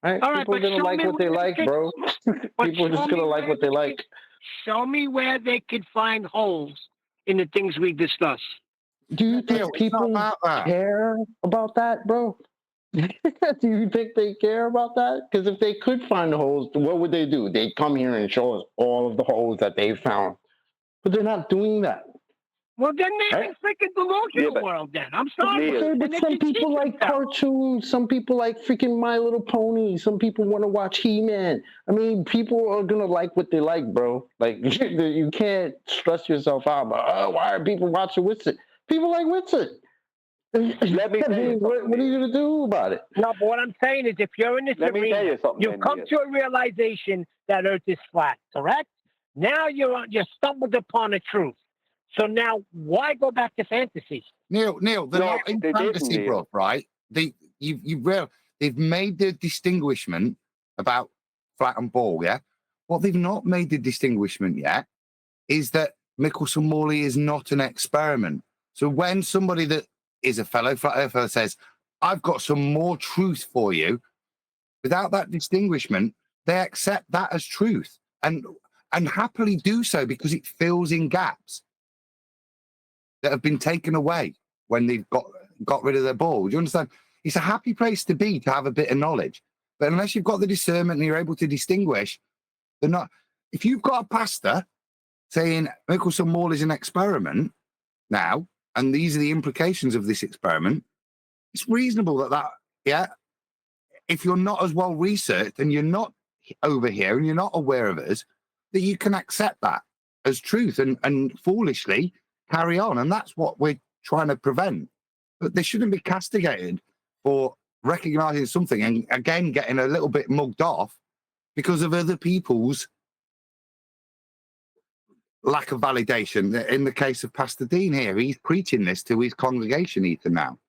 Right? All right, People are but gonna show like me what they where like, they bro. but People are show just me gonna like where what they they like. could, show me where they could find holes in the things we discuss. Do you Neil, think it's not people about that. care about that, bro? Do you think they care about that? Because if they could find the holes, what would they do? They'd come here and show us all of the holes that they found. But they're not doing that. Well, then they're Right? in freaking delusional world. Then I'm sorry. Neil. Okay, but And they some can people cheat like themselves. cartoons. Some people like freaking My Little Pony. Some people want to watch He-Man. I mean, people are gonna like what they like, bro. Like you can't stress yourself out about, oh, why are people watching Witsit? People like Witsit. Let me tell you what something, are you gonna do about it? No, but what I'm saying is, if you're in this Let me tell arena, you something, you've then, come Neil. to a realization that Earth is flat. Correct? Now you're stumbled upon the truth. So now, why go back to fantasy? Neil, they're No, not in they didn't, fantasy, Neil. bro, right? They've made the distinguishment about flat and ball, yeah? What they've not made the distinguishment yet is that Michelson Morley is not an experiment. So when somebody that is a fellow flat earther says, I've got some more truth for you, without that distinguishment, they accept that as truth and happily do so because it fills in gaps that have been taken away when they've got rid of their ball. Do you understand? It's a happy place to be to have a bit of knowledge. But unless you've got the discernment and you're able to distinguish, they're not. If you've got a pastor saying Michelson Morley is an experiment now, and these are the implications of this experiment, it's reasonable that yeah, if you're not as well researched and you're not over here and you're not aware of us, that you can accept that as truth and foolishly carry on. And that's what we're trying to prevent. But they shouldn't be castigated for recognizing something and again getting a little bit mugged off because of other people's lack of validation. In the case of Pastor Dean here, he's preaching this to his congregation, Ethan, now.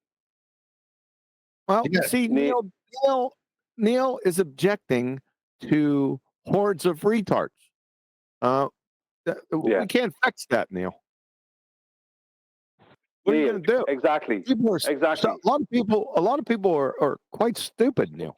Well, Yeah. see, Neil is objecting to hordes of retards. We can't fix that, Neil. What are you going to do? Exactly. People are, Exactly. A lot of people are quite stupid, Neil.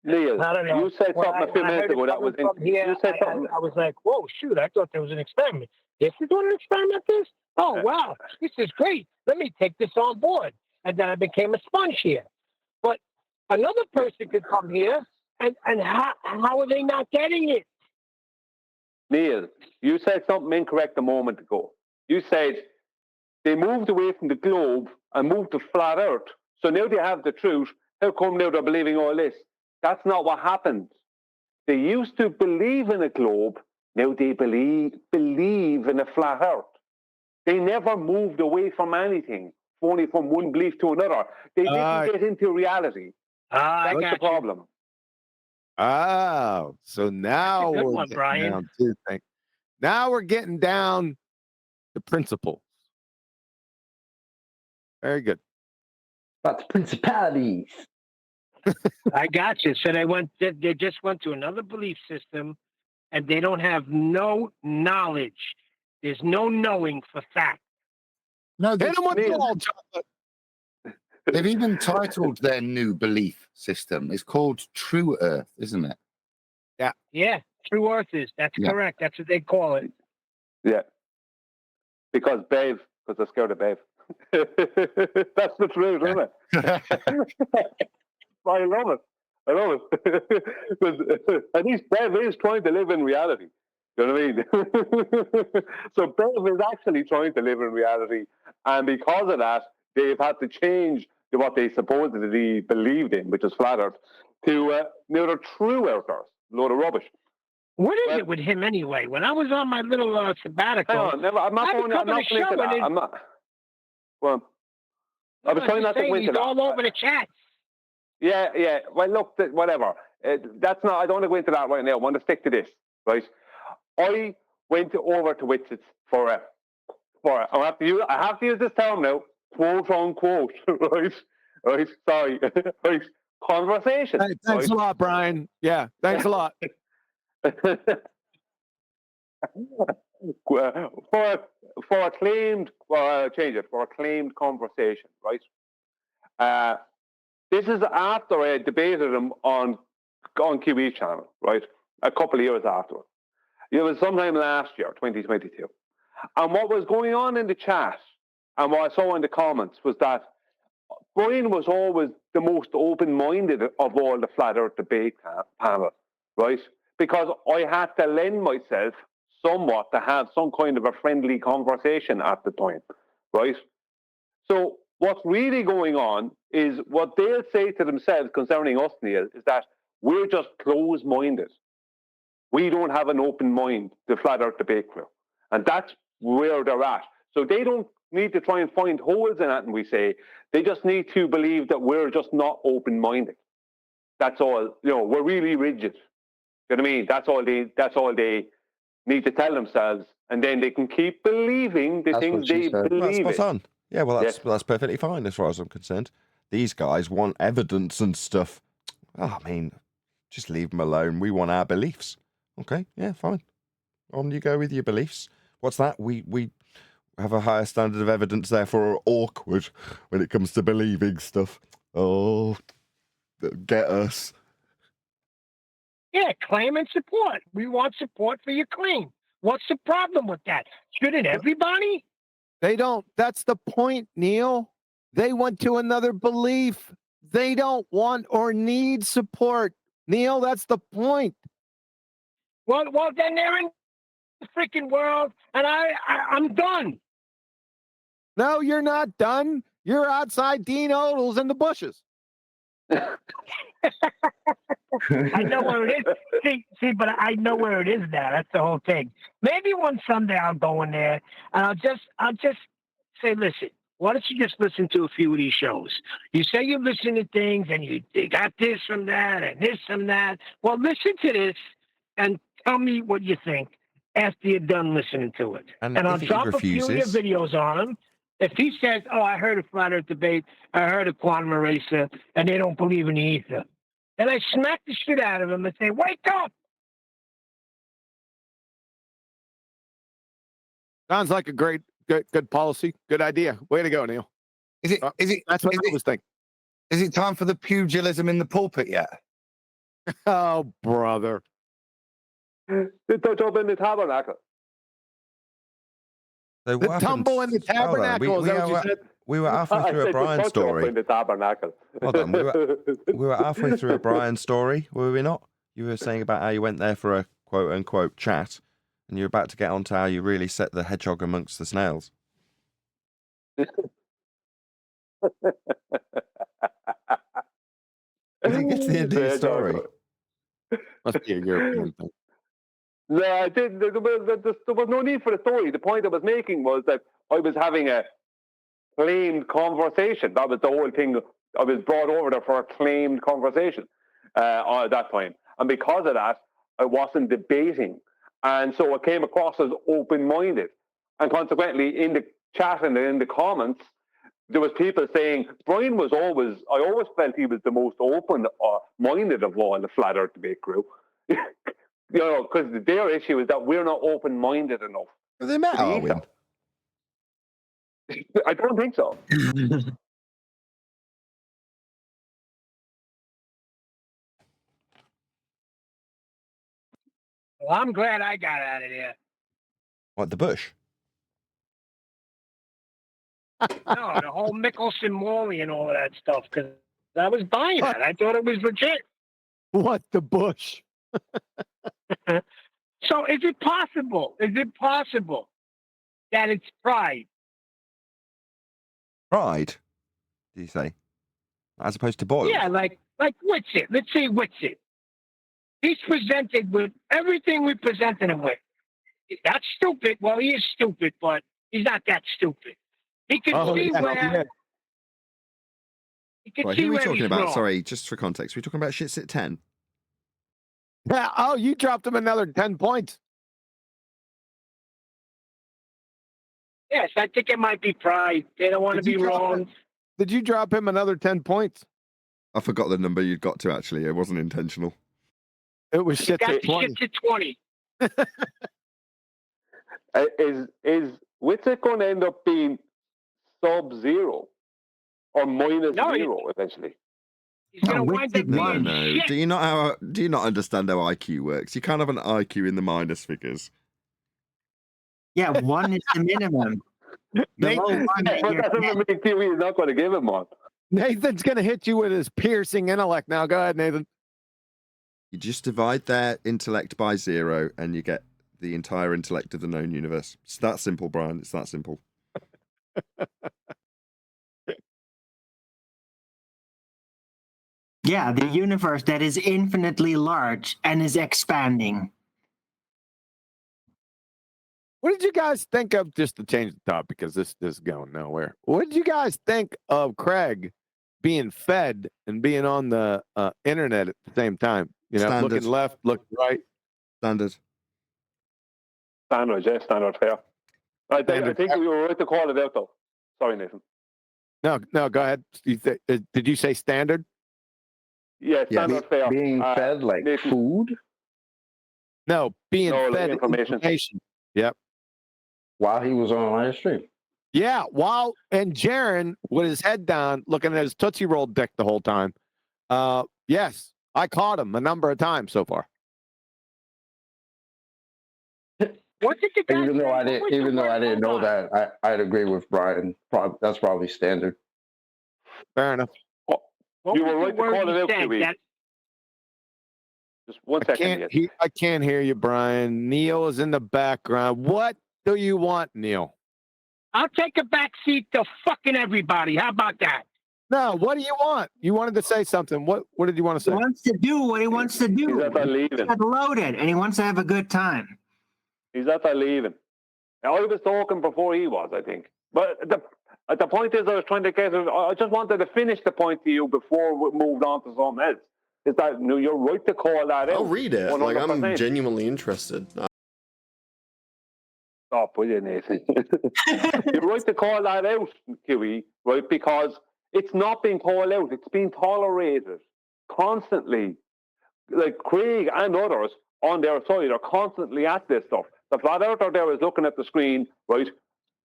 Neil, I don't know. you said When something a few minutes ago that was here, you said something. I was like, whoa, shoot, I thought there was an experiment. This is doing an experiment, this? Oh, wow, this is great. Let me take this on board. And then I became a sponge here. But another person could come here, and how are they not getting it? Neil, you said something incorrect a moment ago. You said they moved away from the globe and moved to flat Earth. So now they have the truth. How come now they're believing all this? That's not what happened. They used to believe in a globe. Now they believe in a flat Earth. They never moved away from anything, only from one belief to another. They didn't get into reality. That's the problem. Oh, so now we're getting down to things. Now we're getting down to principles. Very good. About the principalities. I got you. So they just went to another belief system, and they don't have no knowledge. There's no knowing for fact. No, Hit them with the wall, chocolate. They've even titled their new belief system. It's called True Earth, isn't it? Yeah. Yeah, True Earth is. That's correct. That's what they call it. Yeah. Because they're scared of Babe. That's the truth, isn't it? I love it. But at least Bev is trying to live in reality. You know what I mean? So Bev is actually trying to live in reality. And because of that, they've had to change what they supposedly believed in, which is flat Earth, to they're true earthers. Load of rubbish. What is it with him anyway? When I was on my little sabbatical, hang on, I'm not going into that. I'm not. Well, I was trying not to go into that. He's all over the chat. Yeah. Well, look, whatever. That's not. I don't want to go into that right now. I want to stick to this, right? I went over to Witsits for I have to use this term now, quote unquote, right. Sorry, right. Conversation. Hey, thanks a lot, Brian. Yeah, thanks a lot. for acclaimed conversation, right? This is after I debated him on QE channel, right? A couple of years after. It was sometime last year, 2022. And what was going on in the chat and what I saw in the comments was that Brian was always the most open-minded of all the Flat Earth debate panel, right? Because I had to lend myself somewhat to have some kind of a friendly conversation at the time, right? So what's really going on is what they'll say to themselves concerning us, Neil, is that we're just closed-minded. We don't have an open mind, the Flat Earth debate crew. And that's where they're at. So they don't need to try and find holes in it, and we say, they just need to believe that we're just not open-minded. That's all. We're really rigid. You know what I mean? That's all they need to tell themselves, and then they can keep believing the things they believe. Well, spot on. Yeah, well, that's perfectly fine as far as I'm concerned. These guys want evidence and stuff. Oh, I mean, just leave them alone. We want our beliefs. Okay, yeah, fine. On you go with your beliefs. What's that? We have a higher standard of evidence, therefore are awkward when it comes to believing stuff. Oh, get us. Yeah, claim and support. We want support for your claim. What's the problem with that? Shouldn't everybody? They don't. That's the point, Neil. They went to another belief. They don't want or need support. Neil, that's the point. Well, then they're in the freaking world, and I'm done. No, you're not done. You're outside Dean Odles in the bushes. I know where it is. See, but I know where it is now. That's the whole thing. Maybe one Sunday I'll go in there and I'll just say, listen, why don't you just listen to a few of these shows? You say you listen to things and you got this from that and this from that. Well, listen to this and tell me what you think after you're done listening to it. And I'll drop a few of your videos on him. If he says, oh, I heard a Flat Earth debate, I heard a quantum eraser, and they don't believe in the ether, then I smack the shit out of him and say, wake up! Sounds like a great, good policy. Good idea. Way to go, Neil. Is it? That's what I was thinking. Is it time for the pugilism in the pulpit yet? Oh, brother. The touch up in the tabernacle. So the tumble in the tabernacle. We were halfway through a Brian story. In the tabernacle. Hold on, we were halfway through a Brian story, were we not? You were saying about how you went there for a quote-unquote chat, and you're about to get on to how you really set the hedgehog amongst the snails. Did you get to the end of the story? Must be a European thing. No, I didn't. There was no need for the story. The point I was making was that I was having a claimed conversation. That was the whole thing. I was brought over there for a claimed conversation at that point. And because of that, I wasn't debating. And so I came across as open-minded. And consequently, in the chat and in the comments, there was people saying, Brian was always, I always felt he was the most open-minded of all the Flat Earth debate crew. Because their issue is that we're not open-minded enough. Are they met, are we? I don't think so. Well, I'm glad I got out of there. What, the bush? No, the whole Mickelson Morley and all of that stuff, because I was buying it. I thought it was legit. What, the bush? So is it possible that it's pride? Pride, do you say? As opposed to boil? Yeah, like Whitsitt. Let's say Whitsitt. He's presented with everything we presented him with. That's stupid. Well, he is stupid, but he's not that stupid. He can see where... He can right, see who are we where talking he's about? wrong. Sorry, just for context. We're talking about Shit Sit 10. Yeah. Oh, you dropped him another 10 points. Yes, I think it might be pride. They don't want to be wrong. Did you drop him another 10 points? I forgot the number you'd got to, actually. It wasn't intentional. It was shit to 20. Shit to 20. Is Whitsitt going to end up being sub-zero or minus zero eventually? He's gonna wind up No, being no. shit. Do you not understand how IQ works? You can't have an IQ in the minus figures. Yeah, 1 is the minimum. Below 1, But you're that doesn't mean Kiwi is not going to give him one. Nathan's going to hit you with his piercing intellect now. Go ahead, Nathan. You just divide their intellect by 0 and you get the entire intellect of the known universe. It's that simple, Brian. It's that simple. yeah, the universe that is infinitely large and is expanding. What did you guys think of, just to change the topic because this is going nowhere. What did you guys think of Craig being fed and being on the internet at the same time? You know, Standard. looking left, looking right. Standard. Standard, yeah, standard fare. I think you were right to call it out, though. Sorry, Nathan. No, go ahead. Did you say standard? Yeah, standard fare. Being fed like Nathan, food No, being like fed information. Yep. while he was on live stream. Yeah, and Jaron with his head down, looking at his Tootsie Roll dick the whole time. Yes, I caught him a number of times so far. What did the guy Even though say? I What didn't, was the even though word? I didn't Hold know on. that, I'd agree with Brian. That's probably standard. Fair enough. What You was were the right to word call he it out, said Kiwi. that- Just 1 second. I can't hear you, Brian. Neil is in the background. What do you want, Neil? I'll take a back seat to fucking everybody. How about that? No, what do you want? You wanted to say something. What did you want to He say? wants to do what he wants to do. He's at that leaving. He's loaded, and he wants to have a good time. He's at that leaving. Now, I was talking before he was, I think. But the point is, I was trying to get. I just wanted to finish the point to you before we moved on to something else. Is that you're right to call that out? I'll read it. Like, I'm 100%. genuinely interested. Stop, will you, Nathan? You're right to call that out, Kiwi, right? Because it's not being called out. It's being tolerated constantly. Like Craig and others on their side are constantly at this stuff. The flat earther there is looking at the screen, right,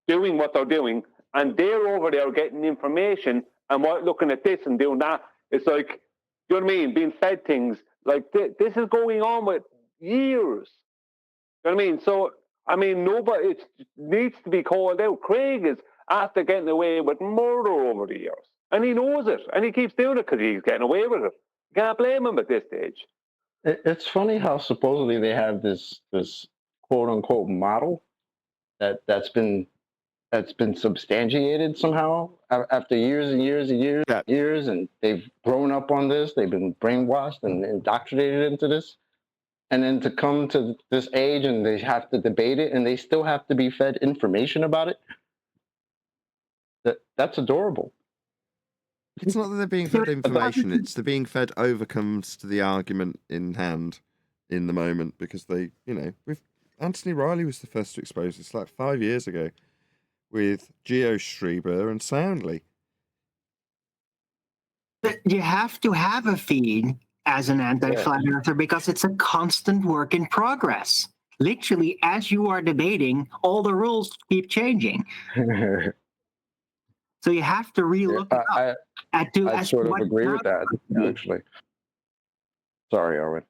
doing what they're doing, and they're over there getting information and looking at this and doing that. It's like, you know what I mean? Being fed things. Like, this is going on with years. You know what I mean? So, I mean, nobody, it needs to be called out. Craig is after getting away with murder over the years. And he knows it. And he keeps doing it because he's getting away with it. You can't blame him at this stage. It's funny how supposedly they have this quote unquote model that's been substantiated somehow after years and years and years and years, and they've grown up on this. They've been brainwashed and indoctrinated into this, and then to come to this age and they have to debate it, and they still have to be fed information about it. That's adorable. It's not that they're being fed information, it's they're being fed overcomes to the argument in hand in the moment, because they, with Anthony Riley was the first to expose this like 5 years ago with GeoStreamer and Soundly. You have to have a feed as an anti-flat earther because it's a constant work in progress. Literally, as you are debating, all the rules keep changing. So you have to relook it up. I sort of agree with that, actually. Sorry, Arwen.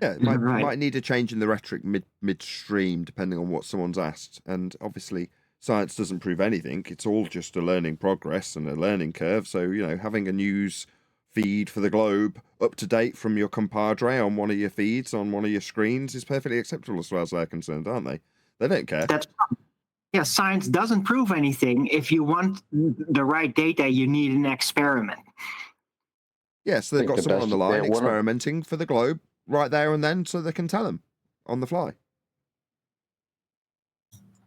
Yeah, it might need a change in the rhetoric midstream, depending on what someone's asked. And obviously, science doesn't prove anything. It's all just a learning progress and a learning curve. So, having a news feed for the globe up to date from your compadre on one of your feeds, on one of your screens, is perfectly acceptable as far as they're concerned, aren't they? They don't care. Yeah, science doesn't prove anything. If you want the right data, you need an experiment. Yeah, so they've got someone on the line experimenting for the globe right there and then, so they can tell them on the fly.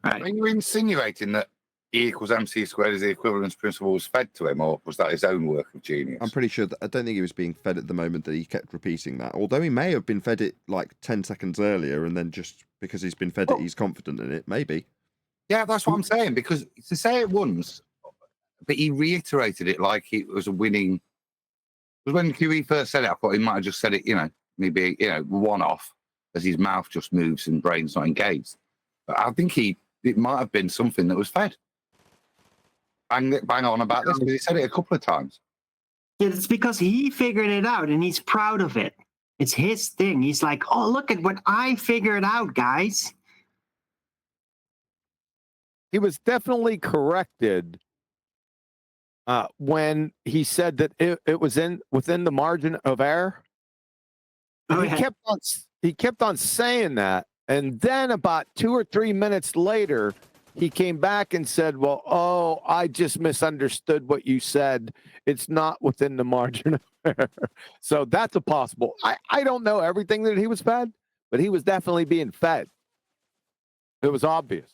Right. Are you insinuating that E equals MC squared is the equivalence principle was fed to him, or was that his own work of genius? I'm pretty sure I don't think he was being fed at the moment that he kept repeating that. Although he may have been fed it like 10 seconds earlier, and then just because he's been fed it, he's confident in it. Maybe. Yeah, that's what I'm saying, because to say it once, but he reiterated it like it was a winning. Because when QE first said it, I thought he might have just said it, maybe, one off, as his mouth just moves and brain's not engaged. But I think it might have been something that was fed. Bang on about this, because he said it a couple of times. It's because he figured it out and he's proud of it. It's his thing. He's like, oh, look at what I figured out, guys. He was definitely corrected when he said that it was within the margin of error. Oh, he kept on saying that, and then about 2 or 3 minutes later, he came back and said, "Well, oh, I just misunderstood what you said. It's not within the margin of error." So that's a possible. I don't know everything that he was fed, but he was definitely being fed. It was obvious.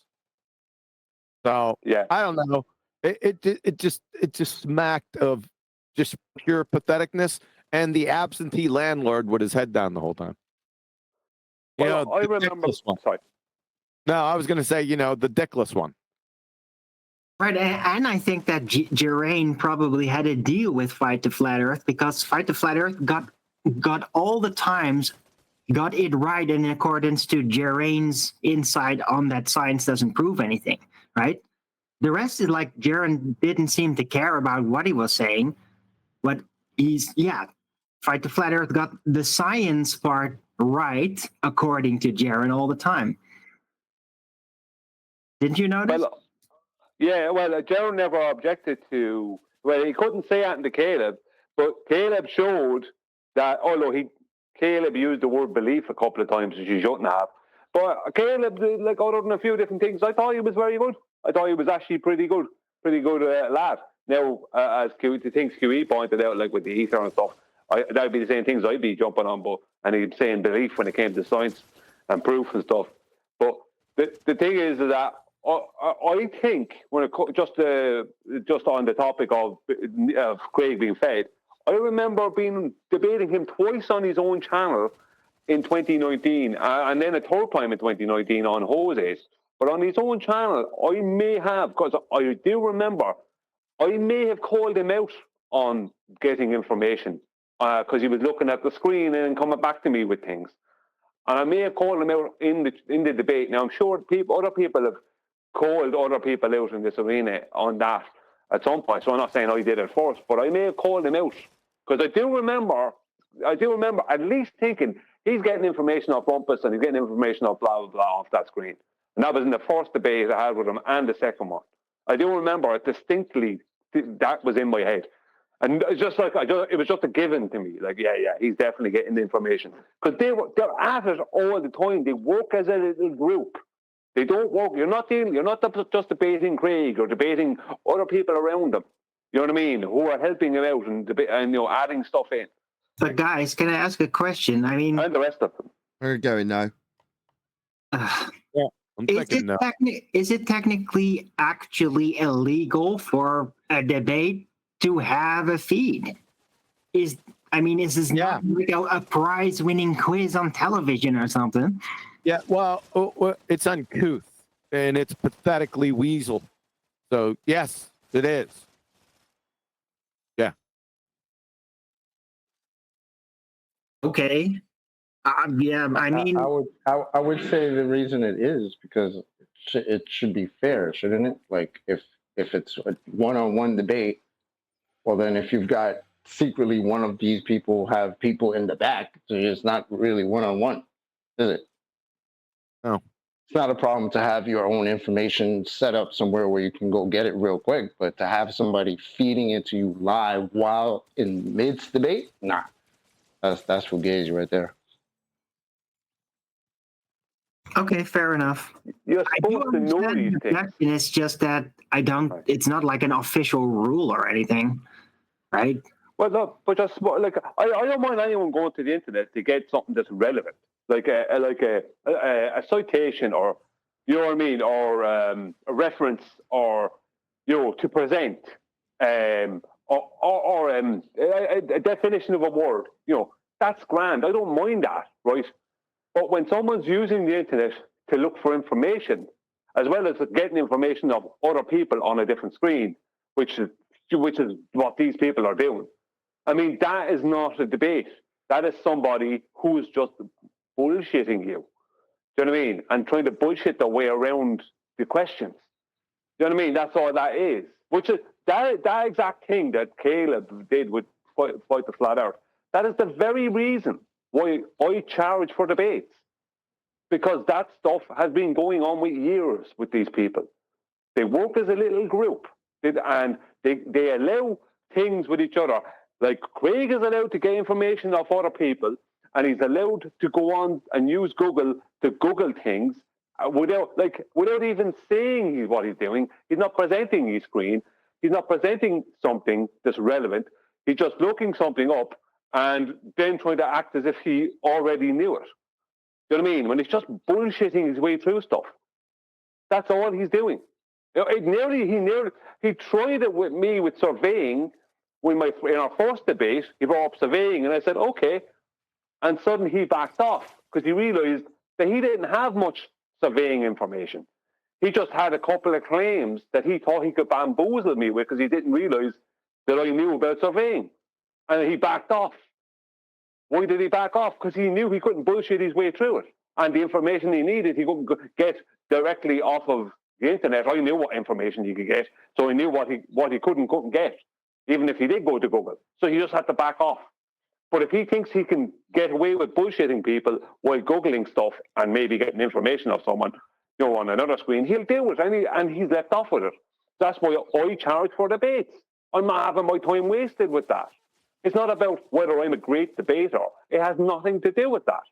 So Yeah. I don't know. It just smacked of just pure patheticness and the absentee landlord with his head down the whole time. Well, I the remember. dickless one. Sorry. No, I was going to say, the dickless one. Right, and I think that Geraint probably had a deal with Fight the Flat Earth because Fight the Flat Earth got all the times, got it right in accordance to Geraint's insight on that science doesn't prove anything, right? The rest is like Geraint didn't seem to care about what he was saying, but Fight the Flat Earth got the science part right according to Geraint all the time. Didn't you notice? Well, yeah, well, Gerald never objected to. Well, he couldn't say that to Caleb, but Caleb showed that. Although Caleb used the word belief a couple of times, which he shouldn't have. But Caleb, like other than a few different things, I thought he was very good. I thought he was actually pretty good lad. Now, as the things QE pointed out, like with the ether and stuff, that'd be the same things I'd be jumping on. But and he'd say in belief when it came to science and proof and stuff. But the thing is that. I think when just on the topic of Craig being fed, I remember debating him twice on his own channel in 2019, and then a third time in 2019 on Jose's. But on his own channel, I may have, because I do remember, I may have called him out on getting information because he was looking at the screen and coming back to me with things, and I may have called him out in the debate. Now I'm sure other people have called other people out in this arena on that at some point. So I'm not saying I did it first, but I may have called him out because I do remember at least thinking he's getting information off Rumpus and he's getting information off blah, blah, blah off that screen. And that was in the first debate I had with him and the second one. I do remember it distinctly. That was in my head. And it's just like, it was just a given to me. Like, yeah, he's definitely getting the information. Because they're at it all the time. They work as a little group. They don't work. You're not just debating Craig or debating other people around them. You know what I mean? Who are helping him out and adding stuff in. But guys, can I ask a question? I mean, and the rest of them. We're going now. Yeah, I'm thinking no. Is it technically actually illegal for a debate to have a feed? Is this not like a prize-winning quiz on television or something? Yeah, well, it's uncouth and it's pathetically weasel. So yes, it is. Yeah. Okay. I mean, I would say the reason it is because it should be fair, shouldn't it? Like if it's a one-on-one debate, well then if you've got secretly one of these people have people in the back, so it's not really one-on-one, is it? No. It's not a problem to have your own information set up somewhere where you can go get it real quick, but to have somebody feeding it to you live while in midst debate, nah. That's fugazi right there. okay, fair enough. You're supposed to know these things. It's just that it's not like an official rule or anything, right? Well, no, but just like I don't mind anyone going to the internet to get something that's relevant, like a citation, or you know what I mean, or a reference, or to present, or a definition of a word. That's grand. I don't mind that, right? But when someone's using the internet to look for information, as well as getting information of other people on a different screen, which is what these people are doing. I mean, that is not a debate. That is somebody who's just bullshitting you. Do you know what I mean? And trying to bullshit their way around the questions. Do you know what I mean? That's all that is. Which is that exact thing that Caleb did with fight the flat earth. That is the very reason why I charge for debates, because that stuff has been going on with years with these people. They work as a little group, and they allow things with each other. Like Craig is allowed to get information off other people, and he's allowed to go on and use Google to Google things without even saying what he's doing. He's not presenting his screen. He's not presenting something that's relevant. He's just looking something up and then trying to act as if he already knew it. You know what I mean? When he's just bullshitting his way through stuff. That's all he's doing. He tried it with me with surveying. In our first debate, he brought up surveying, and I said, okay. And suddenly he backed off because he realized that he didn't have much surveying information. He just had a couple of claims that he thought he could bamboozle me with because he didn't realize that I knew about surveying. And he backed off. Why did he back off? Because he knew he couldn't bullshit his way through it. And the information he needed, he couldn't get directly off of the internet. I knew what information he could get, so he knew what he couldn't get, even if he did go to Google. So he just had to back off. But if he thinks he can get away with bullshitting people while Googling stuff and maybe getting information of someone, on another screen, he'll do it, and he's left off with it. That's why I charge for debates. I'm not having my time wasted with that. It's not about whether I'm a great debater. It has nothing to do with that.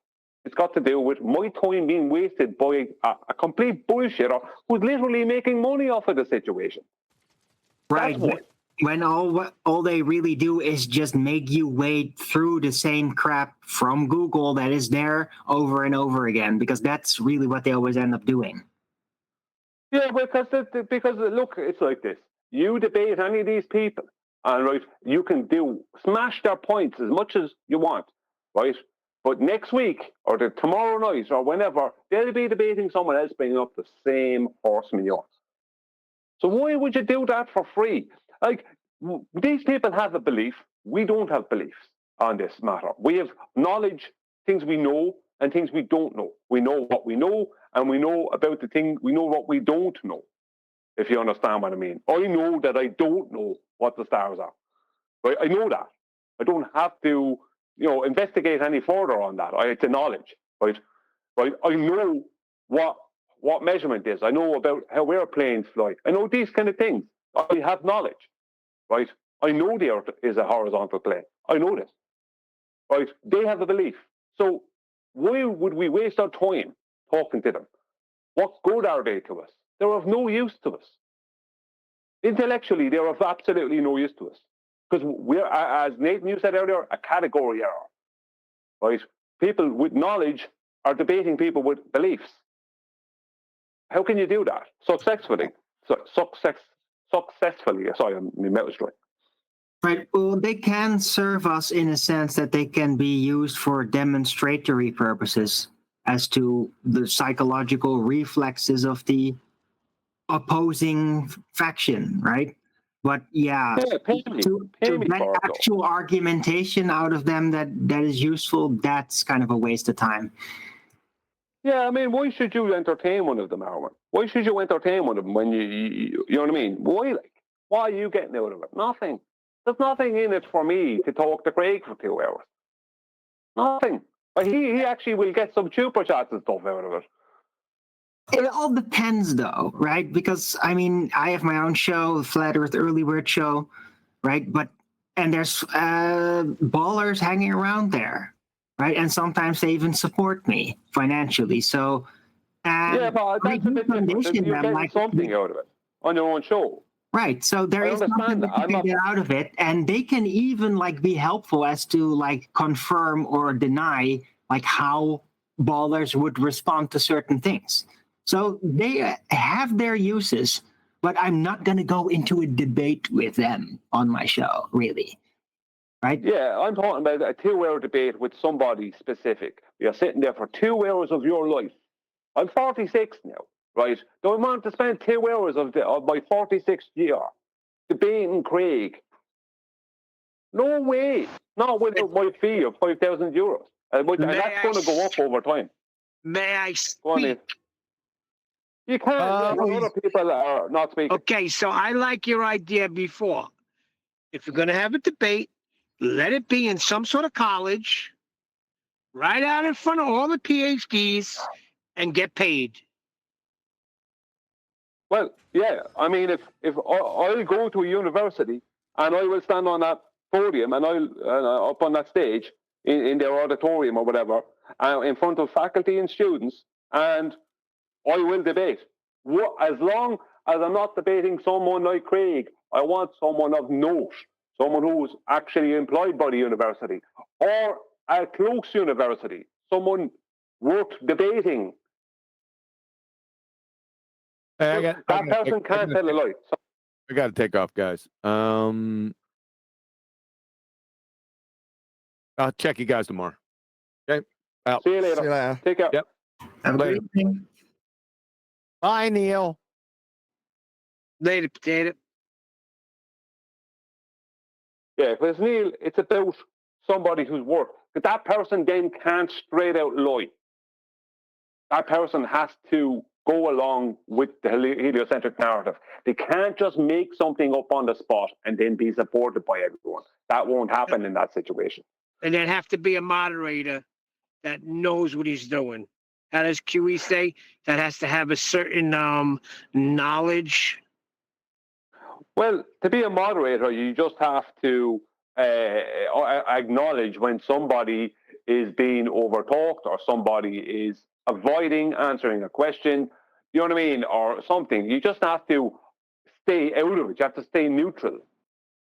It's got to do with my time being wasted by a complete bullshitter who's literally making money off of the situation. Right. When all they really do is just make you wade through the same crap from Google that is there over and over again, because that's really what they always end up doing. Yeah, because look, it's like this. You debate any of these people, and right, you can smash their points as much as you want, right? But next week or tomorrow night or whenever, they'll be debating someone else bringing up the same horse manure. So why would you do that for free? Like, these people have a belief. We don't have beliefs on this matter. We have knowledge, things we know and things we don't know. We know what we know, and we know about the thing. We know what we don't know, if you understand what I mean. I know that I don't know what the stars are. Right? I know that. I don't have to, investigate any further on that. It's a knowledge, right? Right? I know what measurement is. I know about how airplanes fly. I know these kind of things. I have knowledge, right? I know the Earth is a horizontal plane. I know this, right? They have a belief. So why would we waste our time talking to them? What good are they to us? They're of no use to us. Intellectually, they're of absolutely no use to us. Because we're, as Nathan, you said earlier, a category error, right? People with knowledge are debating people with beliefs. How can you do that successfully? Successfully. Sorry, I'm metal strike. Right. Well, they can serve us in a sense that they can be used for demonstratory purposes as to the psychological reflexes of the opposing faction, right? But to get actual argumentation out of them that is useful, that's kind of a waste of time. Yeah, I mean, why should you entertain one of them, Arwen? Why should you entertain one of them when you know what I mean? Why are you getting out of it? Nothing. There's nothing in it for me to talk to Craig for 2 hours. Nothing. But he actually will get some super chats and stuff out of it. It all depends, though, right? Because, I mean, I have my own show, the Flat Earth Early Bird Show, right? And there's ballers hanging around there, right? And sometimes they even support me financially. So, but that's a bit different. You're getting something out of it on your own show. Right. So there is something that you can get out of it. And they can even, be helpful as to, confirm or deny, how ballers would respond to certain things. So they have their uses, but I'm not going to go into a debate with them on my show, really. Right? Yeah, I'm talking about a 2-hour debate with somebody specific. You're sitting there for 2 hours of your life. I'm 46 now, right? Do I want to spend 2 hours of my 46th year debating Craig? No way. Not with my fee of €5,000. And that's going to go up over time. May I speak? You can't, when other people are not speaking. Okay, so I like your idea before. If you're going to have a debate, let it be in some sort of college, right out in front of all the PhDs, and get paid. Well, yeah. I mean, if I'll go to a university and I will stand on that podium and I'll up on that stage in their auditorium or whatever, in front of faculty and students, and I will debate. As long as I'm not debating someone like Craig, I want someone of note, someone who's actually employed by the university or a close university, someone worth debating. Hey, that person can't tell a lie. I got to take off, guys. I'll check you guys tomorrow. Okay. Out. See you later. See you later. Take care. Yep. Have a Later. good evening. Bye, Neil. Later, potato. Yeah, because Neil, it's about somebody who's worth. But that person then can't straight out lie. That person has to go along with the heliocentric narrative. They can't just make something up on the spot and then be supported by everyone. That won't happen in that situation. And there'd have to be a moderator that knows what he's doing. How does QE say? That has to have a certain knowledge. Well, to be a moderator, you just have to acknowledge when somebody is being overtalked or somebody is avoiding answering a question, you know what I mean, or something. You just have to stay out of it. You have to stay neutral. You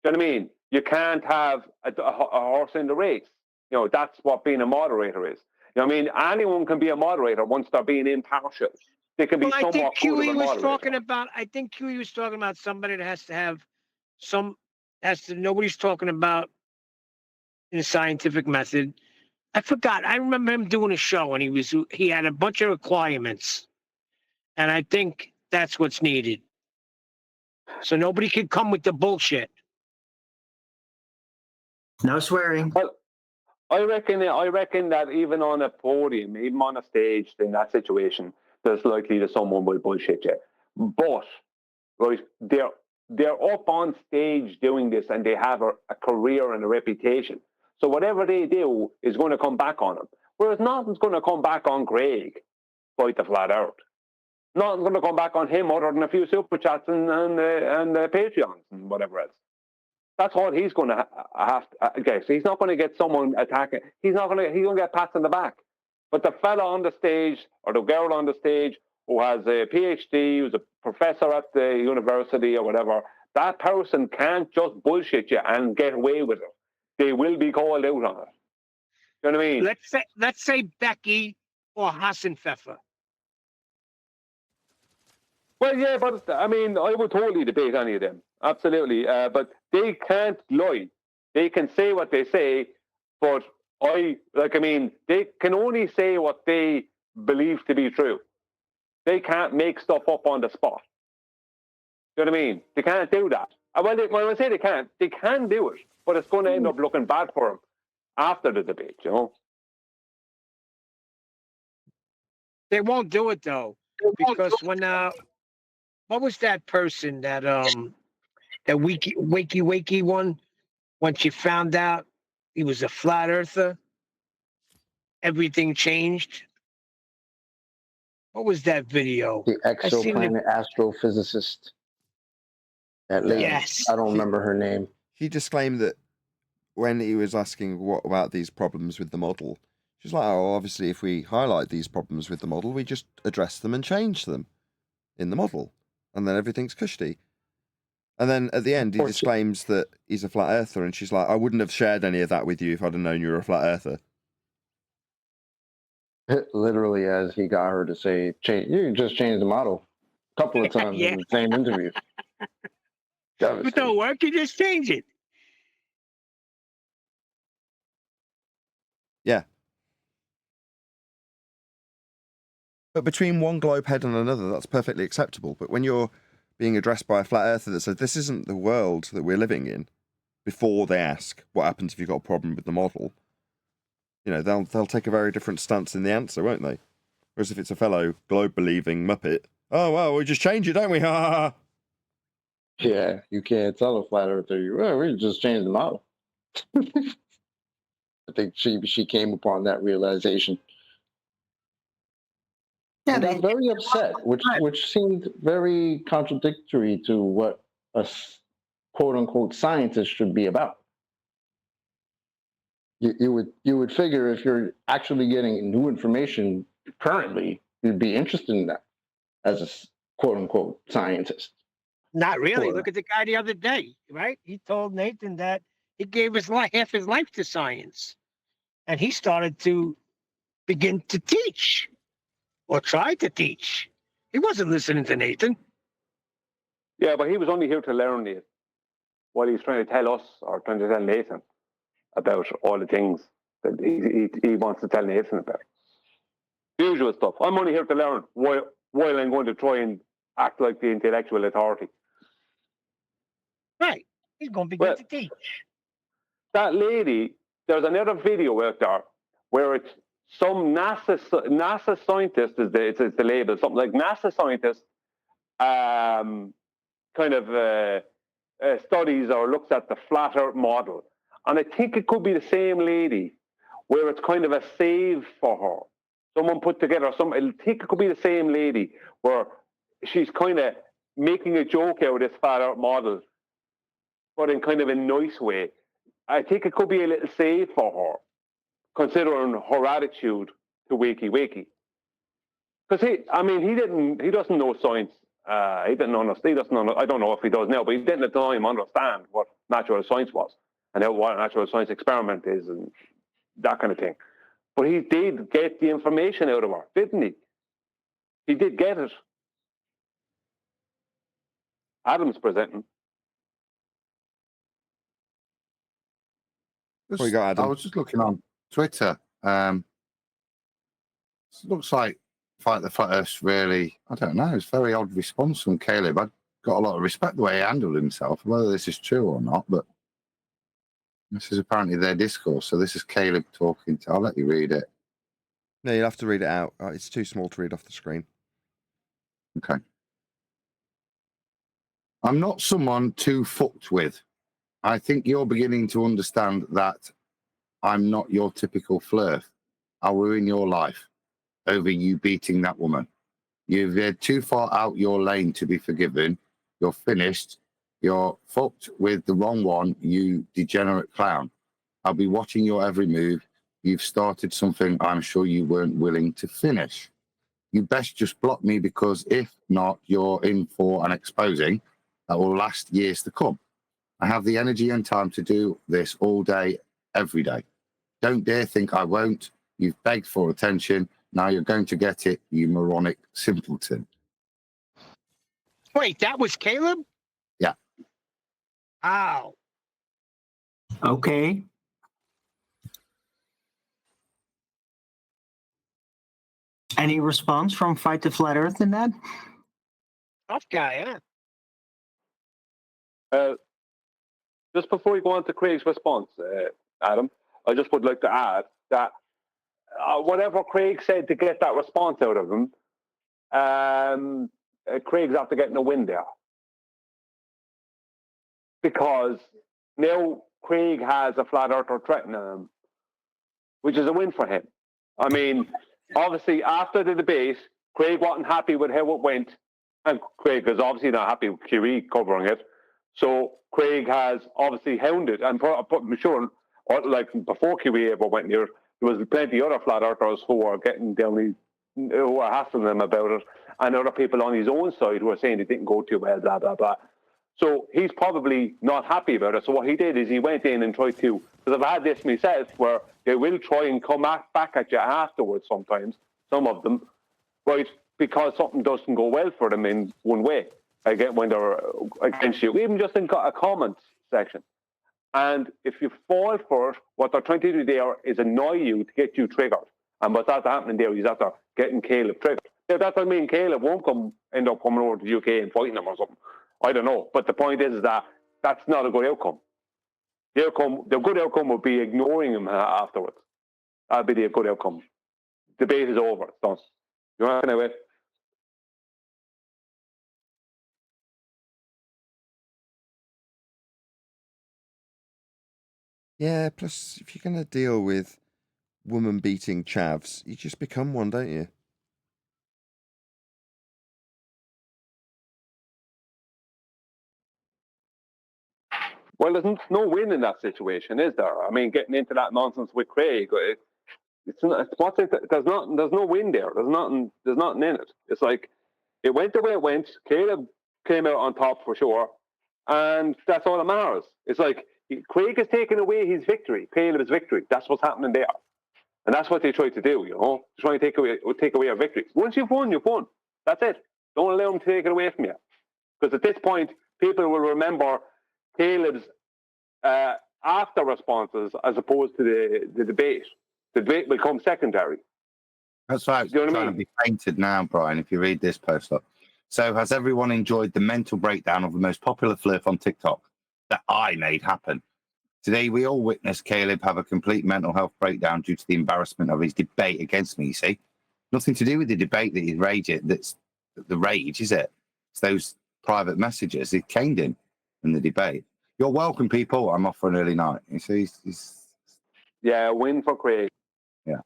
know what I mean? You can't have a horse in the race. You know, that's what being a moderator is. You know what I mean? Anyone can be a moderator once they're being impartial. They can be Well, I think somewhat good of a QE was moderator. talking about. I think QE was talking about somebody that has to have some. Nobody's talking about in a scientific method. I forgot. I remember him doing a show, and he had a bunch of requirements, and I think that's what's needed. So nobody can come with the bullshit. No swearing. Well, I reckon that even on a podium, even on a stage, in that situation, there's likely that someone will bullshit you. But right, they're up on stage doing this, and they have a career and a reputation. So whatever they do is going to come back on them. Whereas nothing's going to come back on Craig, Fight the Flat Earth. Nothing's going to come back on him other than a few super chats and Patreons and whatever else. That's all he's going to have to get. So he's not going to get someone attacking. He's going to get pats on the back. But the fella on the stage or the girl on the stage who has a PhD, who's a professor at the university or whatever, that person can't just bullshit you and get away with it. They will be called out on it. You know what I mean? Let's say Becky or Hassan Pfeffer. Well, yeah, but I mean, I would totally debate any of them. Absolutely. But they can't lie. They can say what they say, but they can only say what they believe to be true. They can't make stuff up on the spot. You know what I mean? They can't do that. When I say they can do it, but it's going to end up looking bad for them after the debate, you know? They won't do it, though, because when what was that person that wakey one, when she found out he was a flat earther, everything changed. What was that video? The exoplanet astrophysicist. That lady. Yes. I don't remember her name. He disclaimed that when he was asking what about these problems with the model, she's like, oh, obviously if we highlight these problems with the model, we just address them and change them in the model. And then everything's cushy. And then at the end, he disclaims that he's a flat earther, and she's like, I wouldn't have shared any of that with you if I'd have known you were a flat earther. Literally, as he got her to say, you just changed the model a couple of times in the same interview. If it don't work, you just change it. Yeah. But between one globe head and another, that's perfectly acceptable. But when you're being addressed by a flat earther that says, this isn't the world that we're living in, before they ask, what happens if you've got a problem with the model? You know, they'll take a very different stance in the answer, won't they? Whereas if it's a fellow globe-believing muppet, oh, well, we just change it, don't we? Ha ha ha. Yeah, you can't tell a flat earther, we just changed the model. I think she came upon that realization. Yeah, And got very upset, which seemed very contradictory to what a quote unquote scientist should be about. You would figure if you're actually getting new information currently, you'd be interested in that as a quote unquote scientist. Not really. Or- Look at the guy the other day, right? He told Nathan that he gave his life, half his life to science, and he started to begin to teach or try to teach. He wasn't listening to Nathan. Yeah, but he was only here to learn it. What he's trying to tell us or trying to tell Nathan about all the things that he wants to tell Nathan about. The usual stuff. I'm only here to learn while I'm going to try and act like the intellectual authority. Right. He's going to begin to teach. That lady, there's another video out there where it's some NASA scientist, is the label, something like NASA scientist kind of studies or looks at the flat earth model. And I think it could be the same lady where it's kind of a save for her. Someone put together I think it could be the same lady where she's kind of making a joke out of this flat earth model, but in kind of a nice way. I think it could be a little save for her, considering her attitude to wakey. Because he doesn't know science. He didn't understand. I don't know if he does now, but he didn't at the time understand what natural science was and what a natural science experiment is and that kind of thing. But he did get the information out of her, didn't he? He did get it. Adam's presenting. What you got, Adam? I was just looking on Twitter. It looks like Fight the Flat Earth really, I don't know, it's a very odd response from Caleb. I got a lot of respect the way he handled himself, whether this is true or not, but this is apparently their discourse. So this is Caleb talking to, I'll let you read it. No, you'll have to read it out. It's too small to read off the screen. Okay. I'm not someone to fucked with. I think you're beginning to understand that I'm not your typical flirt. I'll ruin your life over you beating that woman. You've veered too far out your lane to be forgiven. You're finished. You're fucked with the wrong one, you degenerate clown. I'll be watching your every move. You've started something I'm sure you weren't willing to finish. You best just block me, because if not, you're in for an exposing that will last years to come. I have the energy and time to do this all day, every day. Don't dare think I won't. You've begged for attention. Now you're going to get it, you moronic simpleton. Wait, that was Caleb? Yeah. Wow. Okay. Any response from Fight the Flat Earth in that? Tough guy, Just before you go on to Craig's response, Adam, I just would like to add that whatever Craig said to get that response out of him, Craig's after getting a win there. Because now Craig has a flat earther threatening him, which is a win for him. I mean, obviously, after the debate, Craig wasn't happy with how it went, and Craig is obviously not happy with QE covering it. So Craig has obviously hounded, and I'm sure, like before QE ever went near, there was plenty of other flat earthers who were getting down, who were hassling them about it, and other people on his own side who were saying it didn't go too well, blah, blah, blah. So he's probably not happy about it. So what he did is he went in and tried to, because I've had this myself, where they will try and come back at you afterwards sometimes, some of them, right, because something doesn't go well for them in one way, again, when they're against you, even just in a comments section. And if you fall for it, what they're trying to do there is annoy you to get you triggered. And what's after happening there is after getting Caleb triggered. Yeah, that's what I mean. Caleb won't end up coming over to the UK and fighting them or something. I don't know. But the point is that that's not a good outcome. The good outcome would be ignoring him afterwards. That'd be the good outcome. Debate is over. It's done. You're not going to wait. Yeah, plus if you're going to deal with woman-beating chavs, you just become one, don't you? Well, there's no win in that situation, is there? I mean, getting into that nonsense with Craig, it's not. There's no win there. There's nothing. There's nothing in it. It's like it went the way it went. Caleb came out on top for sure, and that's all that matters. It's like Craig is taking away his victory, Caleb's victory. That's what's happening there, and that's what they try to do. Trying to take away our victories. Once you've won, you've won. That's it. Don't allow them to take it away from you, because at this point, people will remember Caleb's after responses as opposed to the debate. The debate will come secondary. That's right. It's trying to be painted now, Brian, if you read this post up. So has everyone enjoyed the mental breakdown of the most popular flirt on TikTok that I made happen? Today, we all witnessed Caleb have a complete mental health breakdown due to the embarrassment of his debate against me, you see. Nothing to do with the debate that he's raging. That's the rage, is it? It's those private messages. He caned him in the debate. You're welcome, people. I'm off for an early night. You see, yeah, win for Craig. Yeah.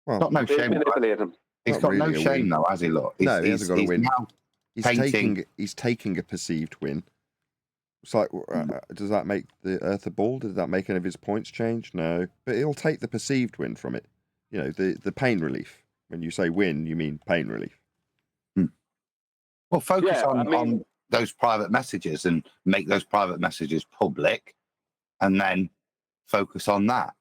Well, got no shame. He's got no shame, though, has he? Look, no, he hasn't got a win. Now he's taking a perceived win. It's like, does that make the Earth a ball? Did that make any of his points change? No, but he'll take the perceived win from it. You know, the pain relief. When you say win, you mean pain relief. Well, focus on those private messages and make those private messages public, and then focus on that.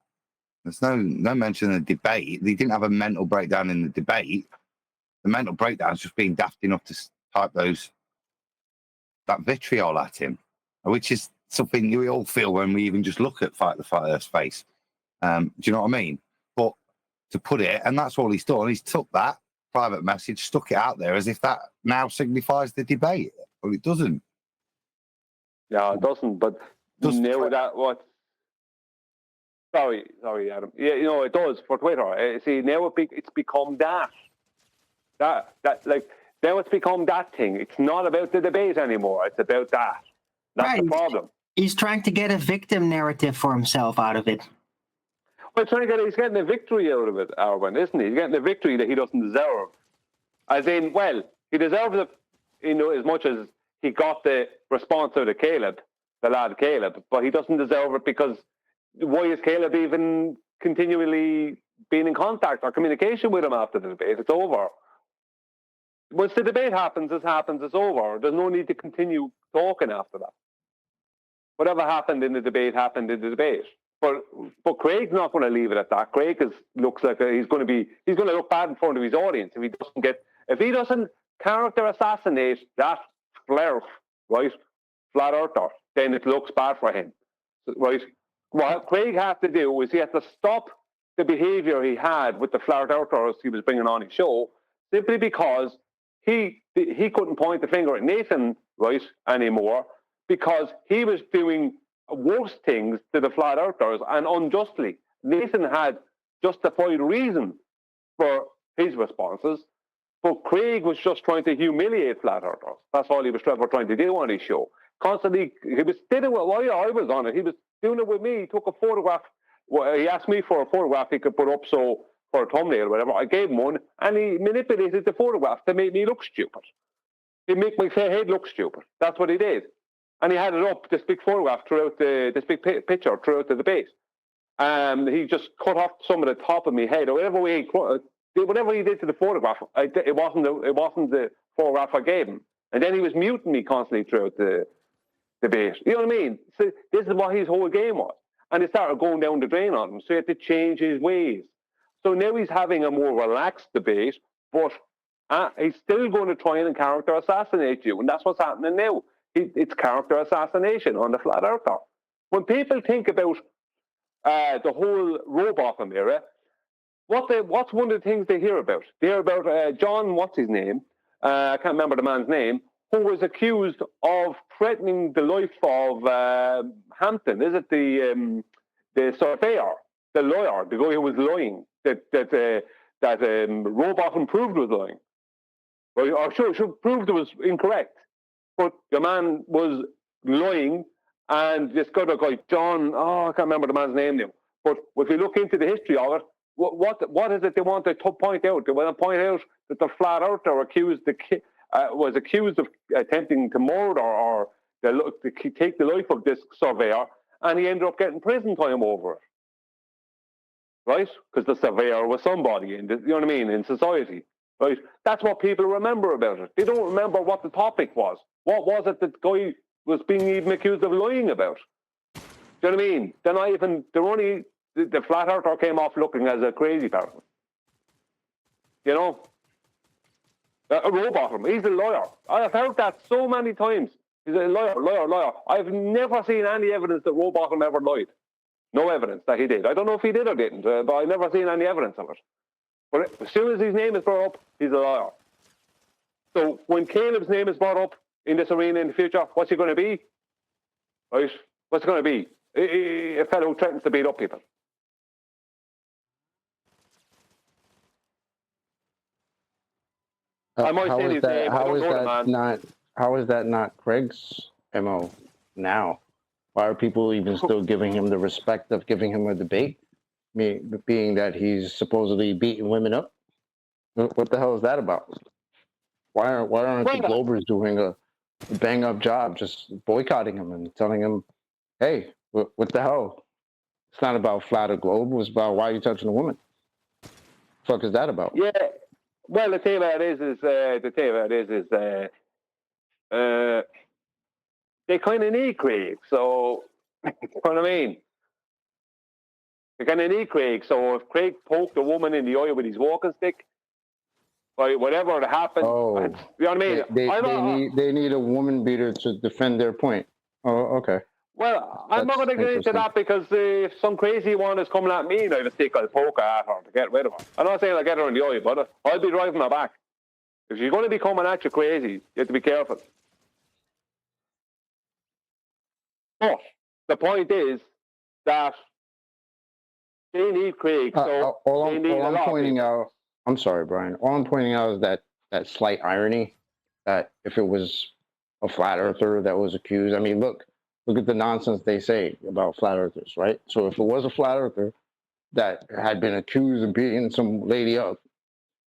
There's no mention in the debate. They didn't have a mental breakdown in the debate. The mental breakdown is just being daft enough to type that vitriol at him, which is something we all feel when we even just look at Fight the Flat Earth's face. Do you know what I mean? But to put it, and that's all he's done. He's took that private message, stuck it out there as if that now signifies the debate. Well, it doesn't. Yeah, it doesn't. But now that what? Sorry, Adam. Yeah, it does for Twitter. See, now it's become that like now it's become that thing. It's not about the debate anymore. It's about that. That's the problem. He's trying to get a victim narrative for himself out of it. Well, he's getting a victory out of it, Arwen, isn't he? He's getting a victory that he doesn't deserve. As in, well, he deserves it, as much as he got the response out of Caleb, the lad Caleb, but he doesn't deserve it because why is Caleb even continually being in contact or communication with him after the debate? It's over. Once the debate happens, it's over. There's no need to continue talking after that. Whatever happened in the debate happened in the debate. But Craig's not going to leave it at that. Craig looks like he's going to look bad in front of his audience if he doesn't character assassinate that flair, right, flat earther, then it looks bad for him, right. What Craig has to do is he has to stop the behaviour he had with the flat earthers he was bringing on his show, simply because he couldn't point the finger at Nathan, right, anymore, because he was doing worse things to the flat earthers and unjustly. Nathan had justified reason for his responses, but Craig was just trying to humiliate flat earthers. That's all he was ever trying to do on his show. Constantly, he was doing it while I was on it. He was doing it with me. He took a photograph. Well, he asked me for a photograph he could put up for a thumbnail or whatever. I gave him one, and he manipulated the photograph to make me look stupid. He'd make my head look stupid. That's what he did. And he had it up, this big photograph throughout this big picture throughout the debate. He just cut off some of the top of my head, or whatever he did to the photograph. It wasn't the photograph I gave him. And then he was muting me constantly throughout the debate. You know what I mean? So this is what his whole game was. And it started going down the drain on him. So he had to change his ways. So now he's having a more relaxed debate, but he's still going to try and character assassinate you. And that's what's happening now. It's character assassination on the flat earther. When people think about the whole Robotham era, what's one of the things they hear about? They hear about John, what's his name? I can't remember the man's name, who was accused of threatening the life of Hampton. Is it the surveyor, the lawyer, the guy who was lying, that Robotham proved was lying? Or sure, proved it was incorrect. But the man was lying, and this other guy, John, I can't remember the man's name now. But if you look into the history of it, what is it they want to point out? They want to point out that the flat earther was accused of attempting to murder or to take the life of this surveyor, and he ended up getting prison time over it. Right? Because the surveyor was somebody, you know what I mean, in society. Right? That's what people remember about it. They don't remember what the topic was. What was it that guy was being even accused of lying about? Do you know what I mean? The flat earther came off looking as a crazy person. You know? A robot. He's a liar. I've heard that so many times. He's a liar. I've never seen any evidence that Rowbottom ever lied. No evidence that he did. I don't know if he did or didn't, but I've never seen any evidence of it. But as soon as his name is brought up, he's a liar. So when Caleb's name is brought up in this arena in the future, what's he going to be? Right? What's he going to be? A fellow who threatens to beat up people. I might say his name. How is that not Craig's MO now? Why are people even still giving him the respect of giving him a debate? Being that he's supposedly beating women up? What the hell is that about? Why aren't the Globers doing a bang up job, just boycotting him and telling him, hey, what the hell? It's not about flat or globe. It's about why are you touching a woman? The fuck is that about? Yeah. Well, the thing about it is they kind of need Craig. So, you know what I mean? They kind of need Craig. So if Craig poked a woman in the eye with his walking stick, like whatever happened, you know what I mean? They need a woman beater to defend their point. Oh, okay. Well, I'm not going to get into that because if some crazy one is coming at me and I have a stick, I'll poke at her to get rid of her. I'm not saying I'll get her in the eye, but I'll be driving her back. If you're going to be coming at you crazy, you have to be careful. But the point is that they need Craig. So all I'm pointing out, I'm sorry, Brian. All I'm pointing out is that slight irony that if it was a flat earther that was accused, I mean, look at the nonsense they say about flat earthers, right? So if it was a flat earther that had been accused of beating some lady up,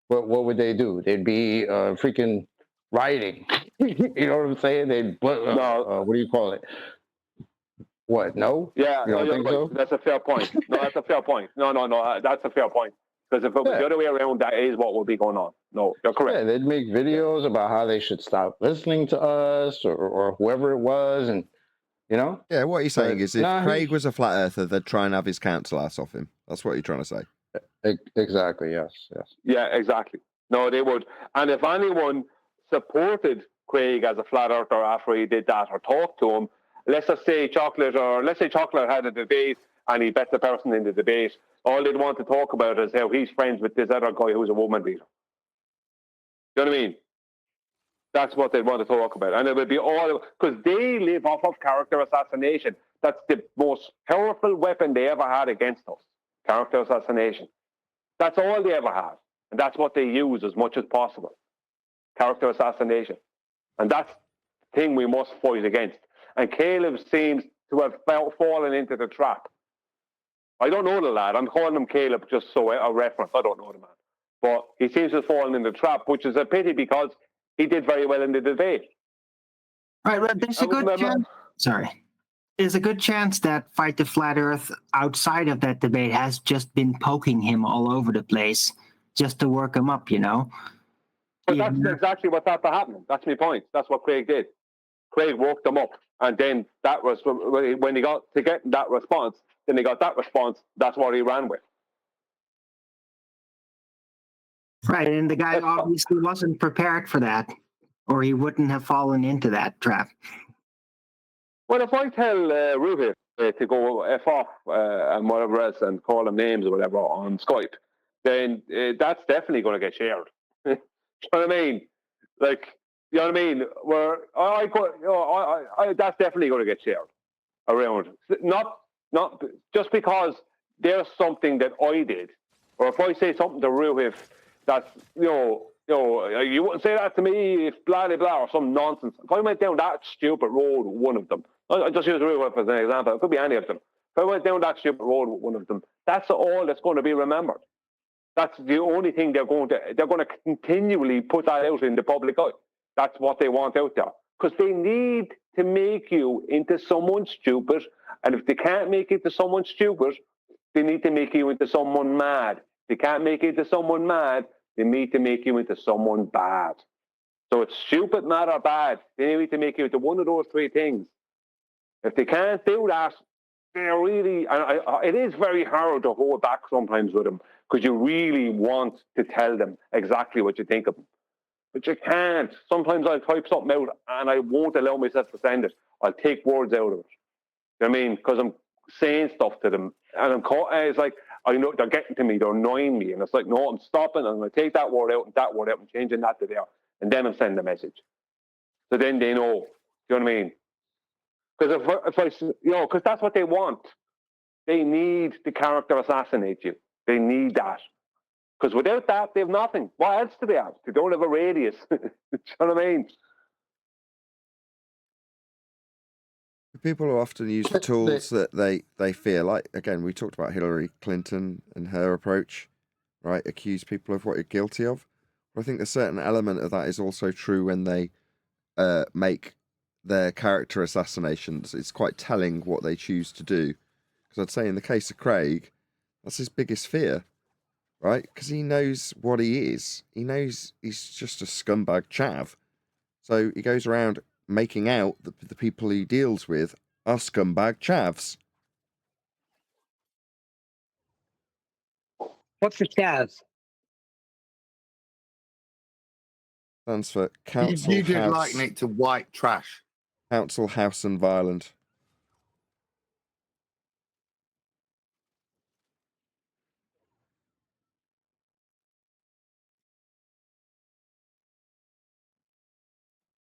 what would they do? They'd be freaking rioting. You know what I'm saying? What do you call it? What? No? Yeah, you don't think so? That's a fair point. No, that's a fair point. No, that's a fair point. Because if it was the other way around, that is what would be going on. No, you're correct. Yeah, they'd make videos about how they should stop listening to us or whoever it was, and you know. Yeah, what he's saying is, if Craig was a flat earther, they'd try and have his council ass off him. That's what you're trying to say. Exactly. Yes. Yeah, exactly. No, they would. And if anyone supported Craig as a flat earther after he did that or talked to him, let's say Chocolate had a debate and he bet the person in the debate, all they'd want to talk about is how he's friends with this other guy who's a woman beater. You know what I mean? That's what they'd want to talk about. And it would be all, because they live off of character assassination. That's the most powerful weapon they ever had against us. Character assassination. That's all they ever have. And that's what they use as much as possible. Character assassination. And that's the thing we must fight against. And Caleb seems to have fallen into the trap. I don't know the lad. I'm calling him Caleb just so a reference. I don't know the man. But he seems to have fallen in the trap, which is a pity because he did very well in the debate. Right, well, there's a good chance. Sorry. There's a good chance that Fight the Flat Earth outside of that debate has just been poking him all over the place just to work him up, you know? But that's exactly what's after happening. That's my point. That's what Craig did. Craig woke them up. And then that was when he got to get that response, then he got that response, that's what he ran with. Right, and the guy obviously wasn't prepared for that, or he wouldn't have fallen into that trap. Well, if I tell Ruhi to go F off and whatever else and call him names or whatever on Skype, then that's definitely going to get shared. You know what I mean? Like, you know what I mean? Where that's definitely going to get shared around. Not just because there's something that I did, or if I say something to Ruhi that's, you know, You know, you wouldn't say that to me if blah, blah, blah, or some nonsense. If I went down that stupid road with one of them, I just use real life as an example. It could be any of them. If I went down that stupid road with one of them, that's all that's going to be remembered. That's the only thing they're going to continually put that out in the public eye. That's what they want out there. Because they need to make you into someone stupid. And if they can't make it to someone stupid, they need to make you into someone mad. If they can't make it to someone mad, they need to make you into someone bad. So it's stupid, mad, or bad. They need to make you into one of those three things. If they can't do that, they're really, and it is very hard to hold back sometimes with them because you really want to tell them exactly what you think of them. But you can't. Sometimes I'll type something out and I won't allow myself to send it. I'll take words out of it. You know what I mean? Because I'm saying stuff to them. And it's like, I know they're getting to me, they're annoying me. And it's like, no, I'm stopping. I'm going to take that word out and changing that to there. And then I'm sending a message. So then they know. Do you know what I mean? Because if I, you know, because that's what they want. They need the character assassinate you. They need that. Because without that, they have nothing. What else do they have? They don't have a radius. Do you know what I mean? People who often use the tools that they fear, like, again, we talked about Hillary Clinton and her approach, right? Accuse people of what you're guilty of. But I think a certain element of that is also true when they make their character assassinations. It's quite telling what they choose to do. Because I'd say in the case of Craig, that's his biggest fear, right? Because he knows what he is. He knows he's just a scumbag chav. So he goes around making out that the people he deals with are scumbag chavs. What's the Cavs? Stands for Council You did House. liken it to white trash. Council House and Violent.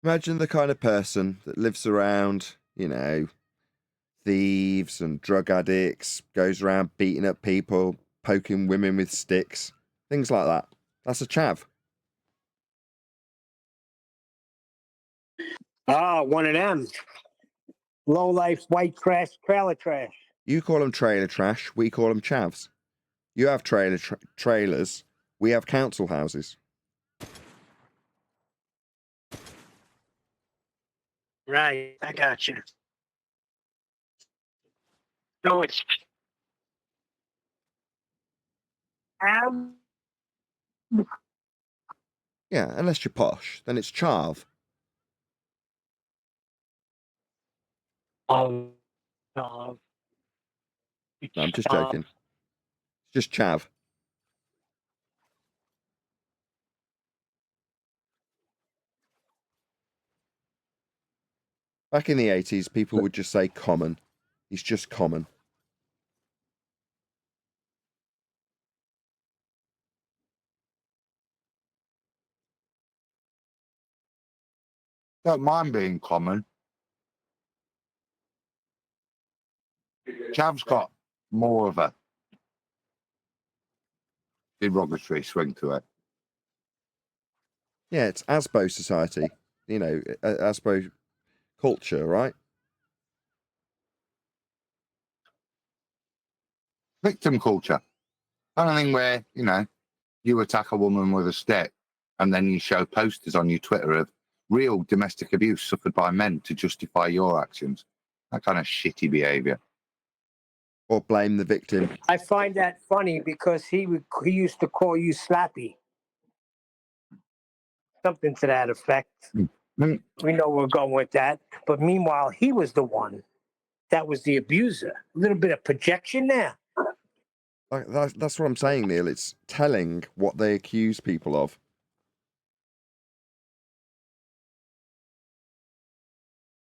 Imagine the kind of person that lives around, you know, thieves and drug addicts, goes around beating up people, poking women with sticks, things like that. That's a chav. Ah, one of them. Low life, white trash, trailer trash. You call them trailer trash, we call them chavs. You have trailers, we have council houses. Right, I got you. So it's Yeah, unless you're posh, then it's chav. no, No, I'm just joking. It's just chav. Back in the 80s, people would just say common. He's just common. Don't mind being common. Chav's got more of a derogatory swing to it. Yeah, it's ASBO society. You know, ASBO culture, right? Victim culture. Kind of thing where, you know, you attack a woman with a stick and then you show posters on your Twitter of real domestic abuse suffered by men to justify your actions. That kind of shitty behaviour. Or blame the victim. I find that funny because he used to call you slappy. Something to that effect. Mm. We know we're going with that. But meanwhile, he was the one that was the abuser. A little bit of projection there. That's what I'm saying, Neil. It's telling what they accuse people of.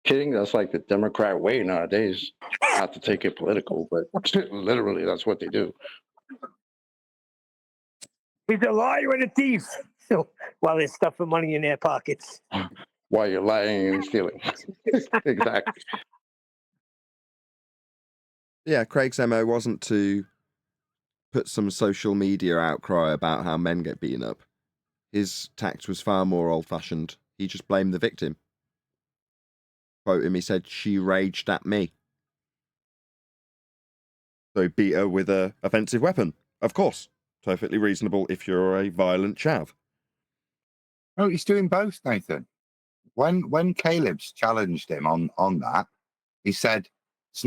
Kidding? That's like the Democrat way nowadays. Not to take it political, but literally that's what they do. He's a liar and a thief. So while they're stuffing money in their pockets. While you're lying and stealing. Exactly. Yeah, Craig's MO wasn't to put some social media outcry about how men get beaten up. his tact was far more old-fashioned. He just blamed the victim. Quote him, he said, "She raged at me." So he beat her with a offensive weapon. Of course. Perfectly reasonable if you're a violent chav. No, he's doing both, Nathan. When Caleb's challenged him on that, he said it's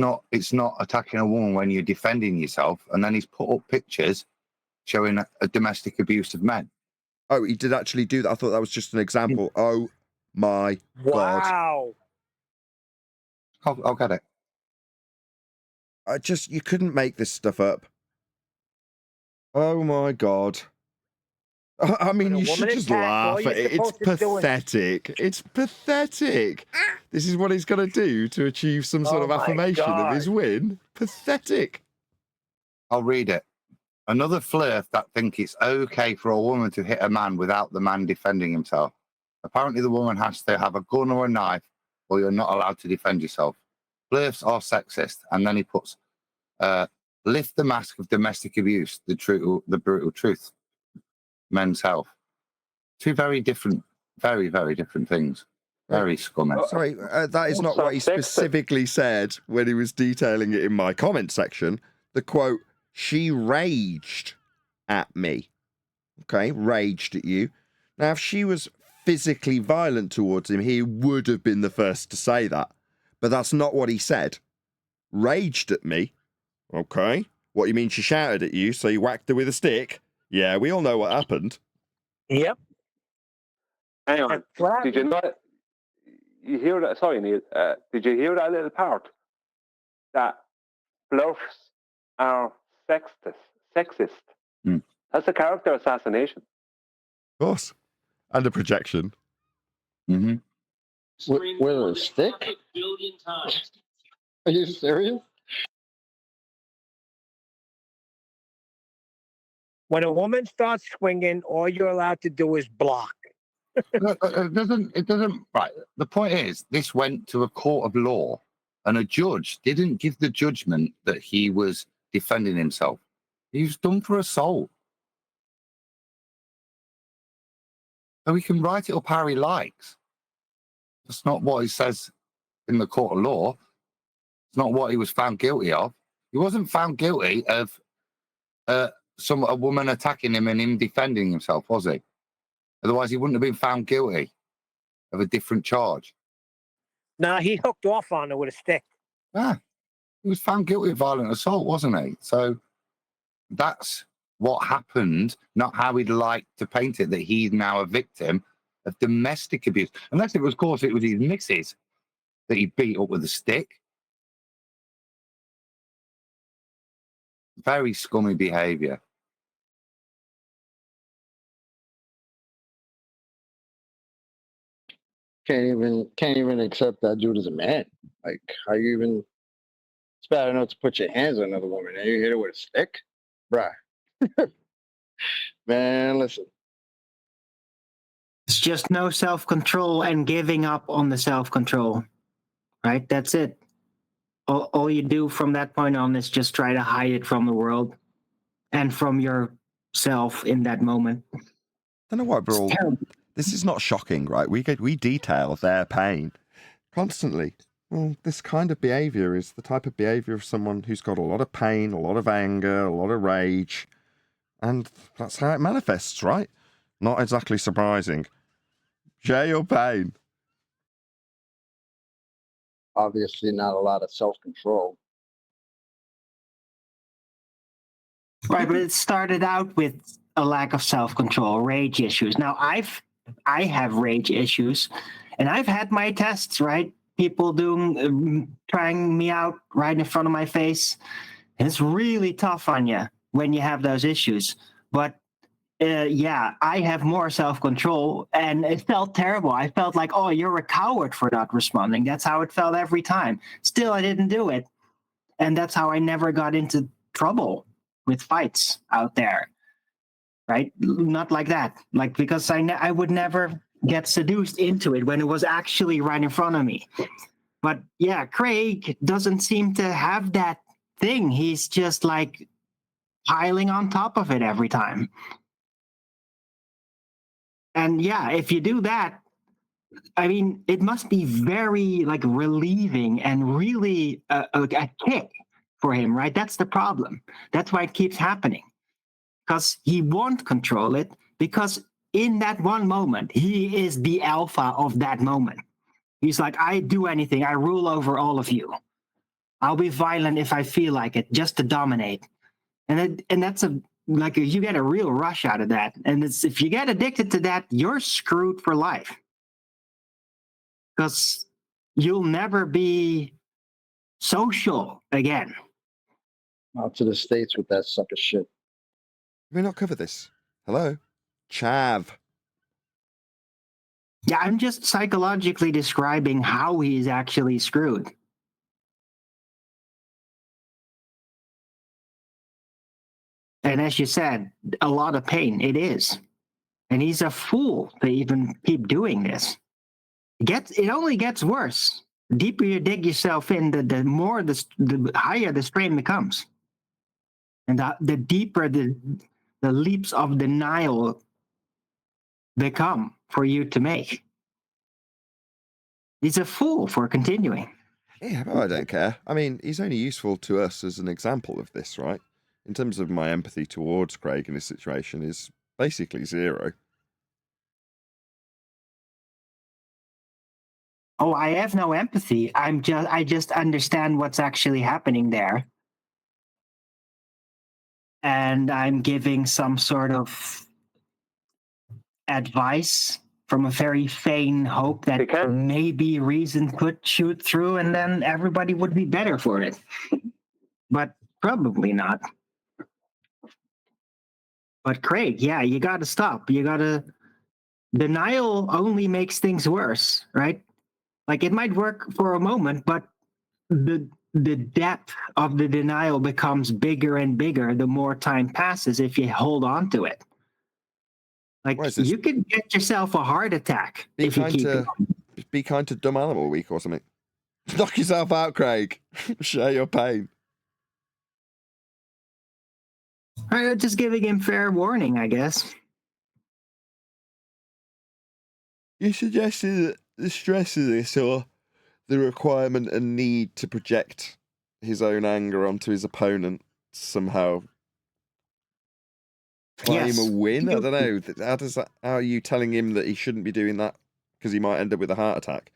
not attacking a woman when you're defending yourself, and then he's put up pictures showing a domestic abuse of men. Oh, he did actually do that. I thought that was just an example. Oh my God. Wow. I'll get it. You couldn't make this stuff up. Oh my God. I mean, you should just laugh at it. It's pathetic. It's pathetic. This is what he's going to do to achieve some sort of affirmation of his win. Pathetic. I'll read it. Another flirt that think it's okay for a woman to hit a man without the man defending himself. Apparently the woman has to have a gun or a knife or you're not allowed to defend yourself. Flirts are sexist. And then he puts, lift the mask of domestic abuse, the brutal truth. Men's health. Two very different, very, very different things. Very scummy. Sorry, that is not what he specifically said when he was detailing it in my comment section. The quote, "She raged at me." Okay, raged at you. Now, if she was physically violent towards him, he would have been the first to say that. But that's not what he said. Raged at me. Okay. What, you mean she shouted at you, so you whacked her with a stick? Yeah, we all know what happened. Yep. Hang on. Did you not? You hear that? Sorry, Neil. Did you hear that little part? That flirts are sexist. Mm. That's a character assassination. Of course. And a projection. Mm-hmm. With a stick? Are you serious? When a woman starts swinging, all you're allowed to do is block. It doesn't. Right. The point is, this went to a court of law, and a judge didn't give the judgment that he was defending himself. He was done for assault. So he can write it up how he likes. That's not what it says in the court of law. It's not what he was found guilty of. He wasn't found guilty of a woman attacking him and him defending himself, was he? Otherwise, he wouldn't have been found guilty of a different charge. Nah, he hooked off on her with a stick. Yeah, he was found guilty of violent assault, wasn't he? So that's what happened, not how he'd like to paint it, that he's now a victim of domestic abuse. Unless it was, of course, it was his missus that he beat up with a stick. Very scummy behaviour. Can't even accept that dude as a man. Like, how you even? It's bad enough to put your hands on another woman and you hit her with a stick, bruh. Man, listen. It's just no self-control and giving up on the self-control, right? That's it. All you do from that point on is just try to hide it from the world and from yourself in that moment. I don't know why we're all... This is not shocking, right? We detail their pain constantly. Well, this kind of behavior is the type of behavior of someone who's got a lot of pain, a lot of anger, a lot of rage, and that's how it manifests, right? Not exactly surprising. Share your pain. Obviously, not a lot of self-control. Right, but it started out with a lack of self-control, rage issues. Now, I have rage issues, and I've had my tests, right? People trying me out right in front of my face. And it's really tough on you when you have those issues. But yeah, I have more self-control, and it felt terrible. I felt like, oh, you're a coward for not responding. That's how it felt every time. Still, I didn't do it. And that's how I never got into trouble with fights out there. Right? Not like that. Like, because I would never get seduced into it when it was actually right in front of me. But yeah, Craig doesn't seem to have that thing. He's just like piling on top of it every time. And yeah, if you do that, I mean, it must be very like relieving and really a kick for him, right? That's the problem. That's why it keeps happening, because he won't control it, because in that one moment, he is the alpha of that moment. He's like, I do anything. I rule over all of you. I'll be violent if I feel like it, just to dominate. And that's you get a real rush out of that. And if you get addicted to that, you're screwed for life, because you'll never be social again. Out to the States with that sucker shit. Did we not cover this? Hello? Chav. Yeah, I'm just psychologically describing how he's actually screwed. And as you said, a lot of pain. It is. And he's a fool to even keep doing this. It only gets worse. The deeper you dig yourself in, the higher the strain becomes. And the deeper the leaps of denial become for you to make. He's a fool for continuing. Yeah, but I don't care. I mean, he's only useful to us as an example of this, right? In terms of my empathy towards Craig in this situation is basically zero. Oh, I have no empathy. I just understand what's actually happening there. And I'm giving some sort of advice from a very vain hope that maybe reason could shoot through and then everybody would be better for it. But probably not. But Craig, yeah, you got to stop. Denial only makes things worse, right? Like it might work for a moment, but the depth of the denial becomes bigger and bigger the more time passes if you hold on to it. Like you could get yourself a heart attack if you keep going. Be kind to Dumb Animal Week or something. Knock yourself out, Craig. Share your pain. I'm just giving him fair warning, I guess. You suggested that the stress of this, or the requirement and need to project his own anger onto his opponent, somehow claim a win? I don't know. How are you telling him that he shouldn't be doing that because he might end up with a heart attack?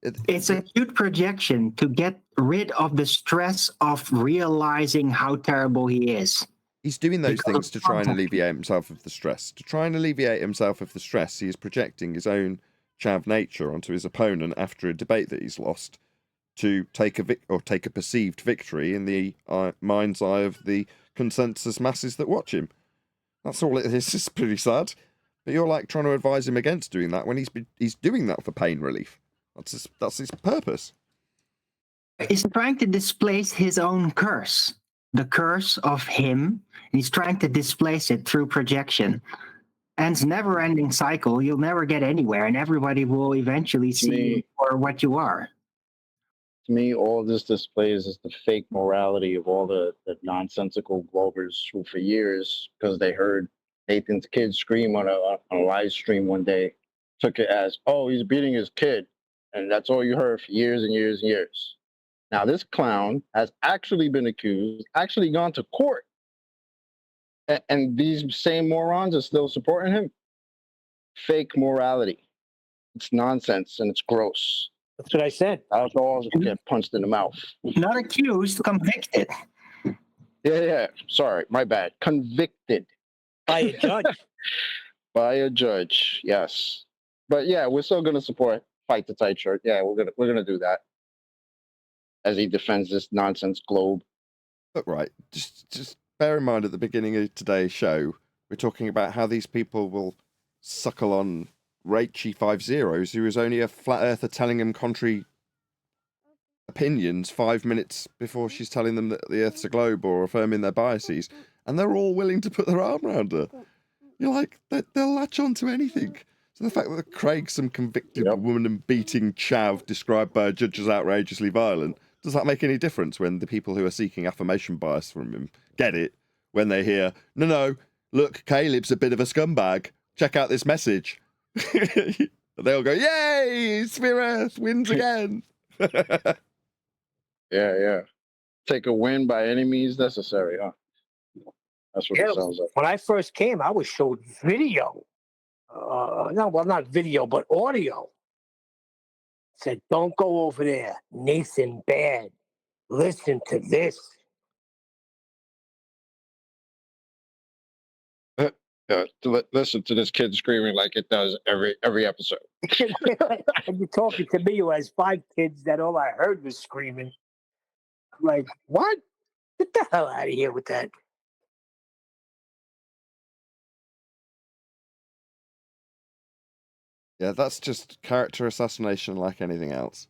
It's a cute projection to get rid of the stress of realizing how terrible he is. He's doing those things to try and alleviate himself of the stress. To try and alleviate himself of the stress, he is projecting his own chav nature onto his opponent after a debate that he's lost to take a perceived victory in the mind's eye of the consensus masses that watch him. That's all it is. It's pretty sad. But you're like trying to advise him against doing that when he's doing that for pain relief. That's his purpose. He's trying to displace his own curse. The curse of him. He's trying to displace it through projection. And it's a never-ending cycle. You'll never get anywhere, and everybody will eventually see you for what you are. To me, all this displays is the fake morality of all the nonsensical Globers who, for years, because they heard Nathan's kid scream on a live stream one day, took it as, oh, he's beating his kid. And that's all you heard for years and years and years. Now, this clown has actually been accused, actually gone to court. And these same morons are still supporting him. Fake morality. It's nonsense and it's gross. That's what I said. Alcohol get punched in the mouth. Not accused, convicted. Yeah. Sorry, my bad. Convicted. By a judge. By a judge, yes. But yeah, we're still gonna support Fight the Tight Shirt. Yeah, we're gonna do that. As he defends this nonsense globe. But right, just bear in mind at the beginning of today's show, we're talking about how these people will suckle on Rachie 50s, who is only a flat earther telling them contrary opinions 5 minutes before she's telling them that the Earth's a globe or affirming their biases, and they're all willing to put their arm around her. You're like, they'll latch on to anything. So the fact that Craig's some convicted woman-beating chav described by a judge as outrageously violent, does that make any difference when the people who are seeking affirmation bias from him get it when they hear, no, look, Caleb's a bit of a scumbag. Check out this message. They'll go, yay, Sphere Earth wins again. Yeah. Take a win by any means necessary, huh? That's what Yeah, it sounds like. when I first came, I was showed video. No, well, not video, but audio. Said, don't go over there. Nathan bad. Listen to this. Listen to this kid screaming like it does every episode. And you're talking to me who has 5 kids that all I heard was screaming. I'm like, what? Get the hell out of here with that. Yeah, that's just character assassination like anything else.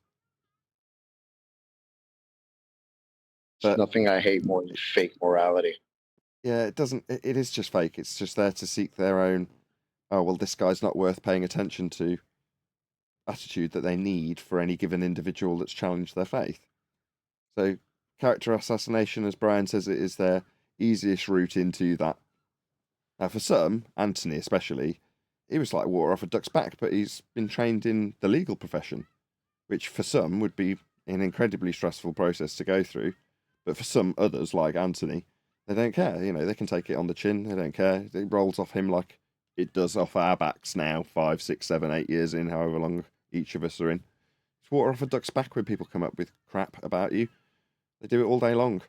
There's nothing I hate more than fake morality. Yeah, it is just fake. It's just there to seek their own, oh, well, this guy's not worth paying attention to attitude that they need for any given individual that's challenged their faith. So character assassination, as Brian says, it is their easiest route into that. Now, for some, Anthony especially, he was like water off a duck's back, but he's been trained in the legal profession, which for some would be an incredibly stressful process to go through. But for some others, like Anthony, they don't care. You know, they can take it on the chin. They don't care. It rolls off him like it does off our backs now, 5, 6, 7, 8 years in, however long each of us are in. It's water off a duck's back when people come up with crap about you. They do it all day long.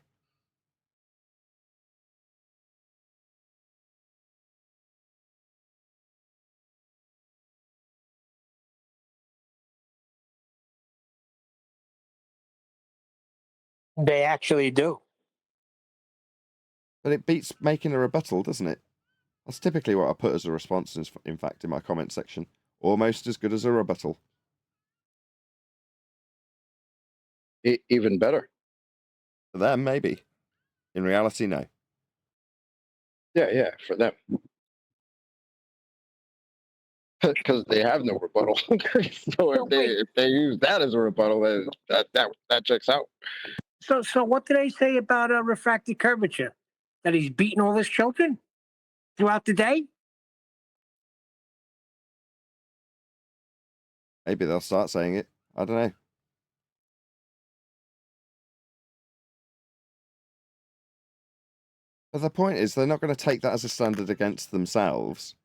They actually do. But it beats making a rebuttal, doesn't it? That's typically what I put as a response, in fact, in my comment section. Almost as good as a rebuttal. Even better. For them, maybe. In reality, no. Yeah, for them. Because they have no rebuttal. So if they use that as a rebuttal, then that checks out. So what do they say about refracted curvature? That he's beating all his children throughout the day? Maybe they'll start saying it. I don't know. But the point is, they're not going to take that as a standard against themselves.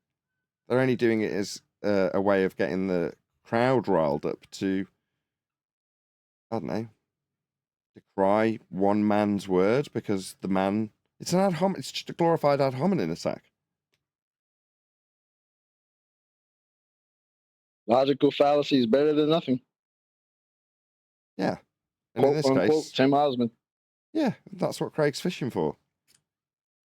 They're only doing it as a way of getting the crowd riled up to, I don't know, decry one man's word because the man... It's it's just a glorified ad hominem attack. Logical fallacy is better than nothing. Yeah. And Quote, in this unquote, case... Tim Osmond. Yeah, that's what Craig's fishing for.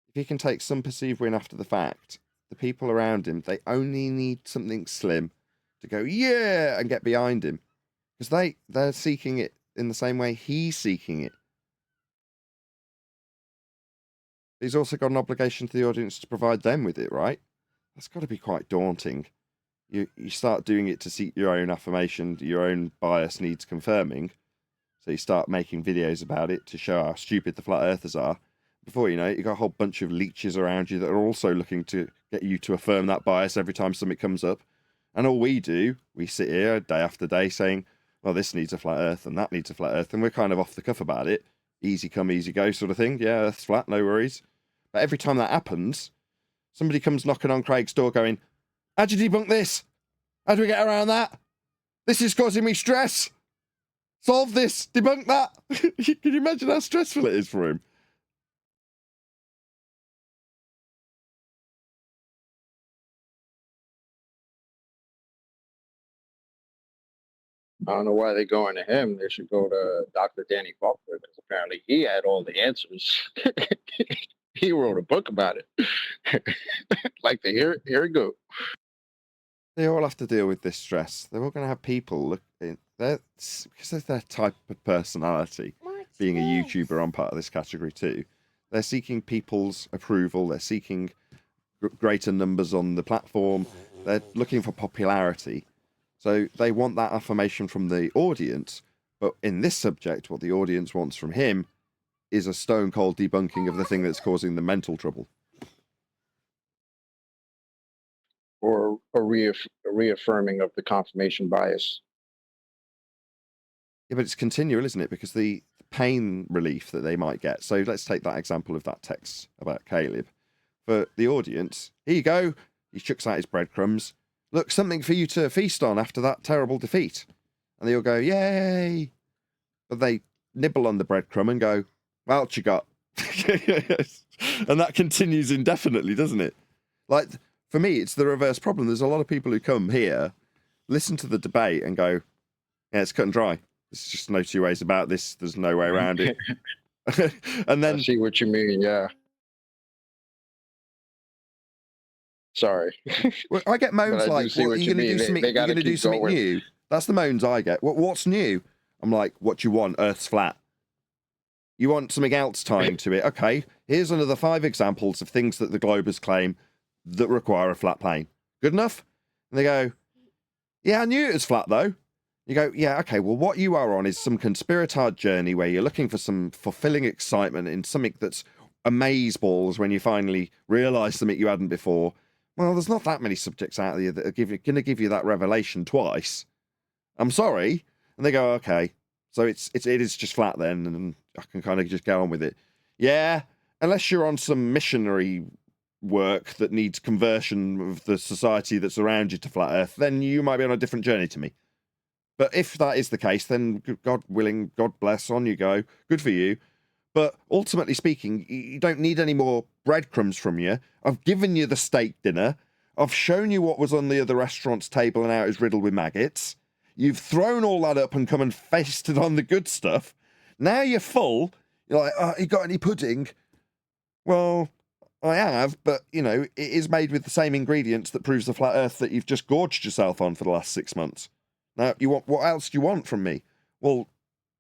If he can take some perceived win after the fact, the people around him, they only need something slim to go, yeah, and get behind him. Because they're seeking it in the same way he's seeking it. He's also got an obligation to the audience to provide them with it, right? That's got to be quite daunting. You start doing it to seek your own affirmation, your own bias needs confirming. So you start making videos about it to show how stupid the flat earthers are. Before you know it, you've got a whole bunch of leeches around you that are also looking to get you to affirm that bias every time something comes up. And all we do, we sit here day after day saying, well, this needs a flat earth and that needs a flat earth. And we're kind of off the cuff about it. Easy come, easy go sort of thing. Yeah, earth's flat, no worries. But every time that happens, somebody comes knocking on Craig's door going, how'd you debunk this? How do we get around that? This is causing me stress. Solve this, debunk that. Can you imagine how stressful it is for him? I don't know why they're going to him. They should go to Dr. Danny Faulkner because apparently he had all the answers. He wrote a book about it. Like the here we go. They all have to deal with this stress. They're all going to have people because of their type of personality. Being a YouTuber, I'm part of this category too. They're seeking people's approval. They're seeking greater numbers on the platform. They're looking for popularity. So they want that affirmation from the audience. But in this subject, what the audience wants from him is a stone cold debunking of the thing that's causing the mental trouble. or a reaffirming of the confirmation bias. Yeah, but it's continual, isn't it? Because the pain relief that they might get. So let's take that example of that text about Caleb. For the audience, here you go. He chucks out his breadcrumbs. Look, something for you to feast on after that terrible defeat. And they all go, yay. But they nibble on the breadcrumb and go, well, what you got? And that continues indefinitely, doesn't it? Like, for me, it's the reverse problem. There's a lot of people who come here, listen to the debate and go, yeah, it's cut and dry. There's just no two ways about this. There's no way around it. And then I see what you mean, yeah. Sorry. Well, I get moans But I do like, see what, what are you you going to mean. do something, They you're gotta going to do keep something going. new? That's the moans I get. What's new? I'm like, what do you want? Earth's flat. You want something else tying to it? Okay, here's another 5 examples of things that the globers claim that require a flat plane. Good enough? And they go, yeah, I knew it was flat though. You go, yeah, okay, well, what you are on is some conspiratard journey where you're looking for some fulfilling excitement in something that's amazeballs when you finally realise something you hadn't before. Well, there's not that many subjects out there that are going to give you that revelation twice. I'm sorry. And they go, okay, so it is just flat then, and I can kind of just go on with it. Yeah, unless you're on some missionary work that needs conversion of the society that's around you to flat Earth, then you might be on a different journey to me. But if that is the case, then God willing, God bless, on you go. Good for you. But ultimately speaking, you don't need any more breadcrumbs from you. I've given you the steak dinner. I've shown you what was on the other restaurant's table and how it was riddled with maggots. You've thrown all that up and come and feasted on the good stuff. Now you're full. You're like, oh, you got any pudding? Well, I have, but, you know, it is made with the same ingredients that proves the flat earth that you've just gorged yourself on for the last 6 months. Now, what else do you want from me? Well,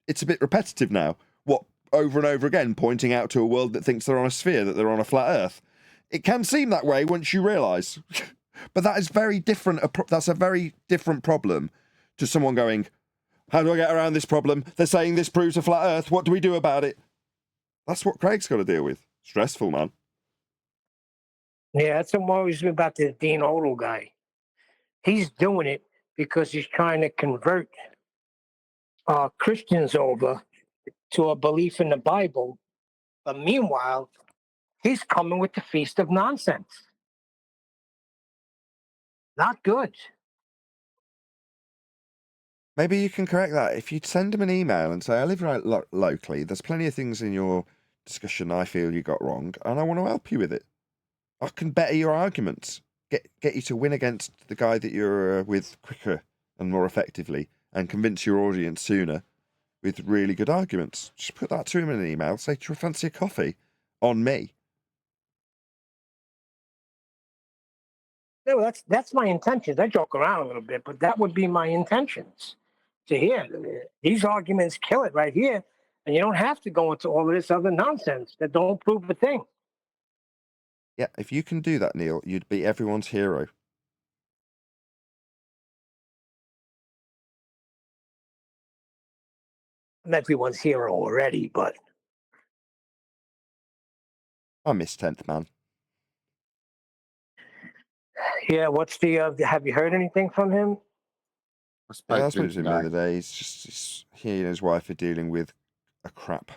it's a bit repetitive now. What, over and over again, pointing out to a world that thinks they're on a sphere, that they're on a flat earth? It can seem that way once you realise. But that is very different. That's a very different problem to someone going, how do I get around this problem? They're saying this proves a flat earth. What do we do about it? That's what Craig's got to deal with. Stressful, man. Yeah, that's what worries me about this Dean Oakley guy. He's doing it because he's trying to convert Christians over to a belief in the Bible. But meanwhile, he's coming with the feast of nonsense. Not good. Maybe you can correct that. If you send him an email and say, I live right locally, there's plenty of things in your discussion I feel you got wrong, and I want to help you with it. I can better your arguments. Get you to win against the guy that you're with quicker and more effectively, and convince your audience sooner with really good arguments. Just put that to him in an email. Say, do you fancy a coffee? On me. Yeah, well, that's my intentions. I joke around a little bit, but that would be my intentions. To hear these arguments kill it right here, and you don't have to go into all of this other nonsense that don't prove a thing. Yeah, if you can do that, Neil, you'd be everyone's hero. I'm everyone's hero already, but I miss 10th Man. yeah, what's the? Have you heard anything from him? Yeah, I spoke to spoke to him the guy. other day. He and his wife are dealing with a crap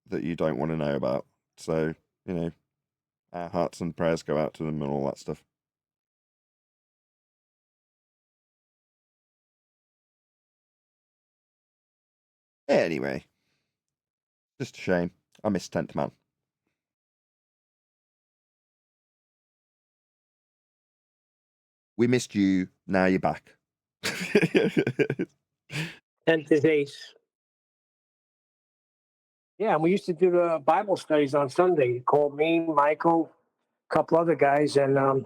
that you don't want to know about. So, you know, our hearts and prayers go out to them and all that stuff. Anyway, just a shame. I miss 10th Man. We missed you. Now you're back. 10th is ace. Yeah, we used to do the Bible studies on Sunday. He called me, Michael, a couple other guys, and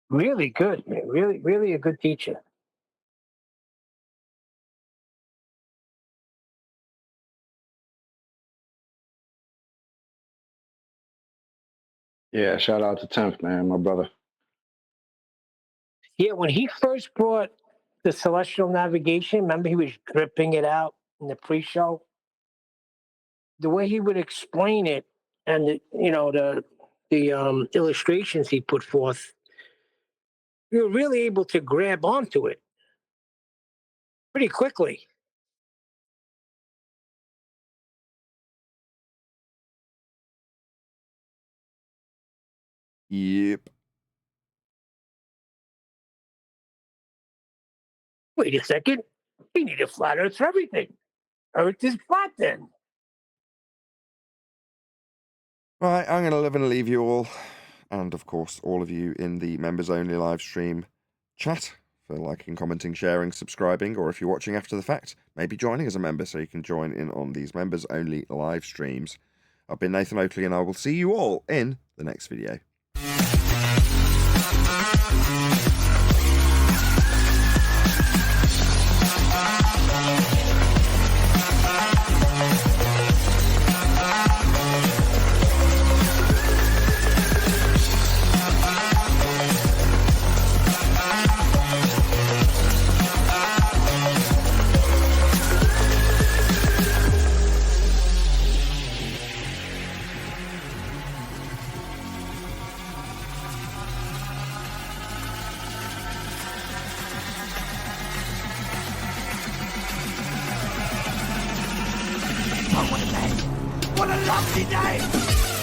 really good, man. Really a good teacher. Yeah, shout out to 10th, man, my brother. Yeah, when he first brought the celestial navigation, remember he was dripping it out in the pre-show. The way he would explain it, and the illustrations he put forth, you're really able to grab onto it pretty quickly. Yep. Wait a second. You need a flat Earth for everything. Earth is flat then. Right, I'm going to live and leave you all. And of course, all of you in the members only live stream chat for liking, commenting, sharing, subscribing, or if you're watching after the fact, maybe joining as a member so you can join in on these members only live streams. I've been Nathan Oakley, and I will see you all in the next video. What a lovely day!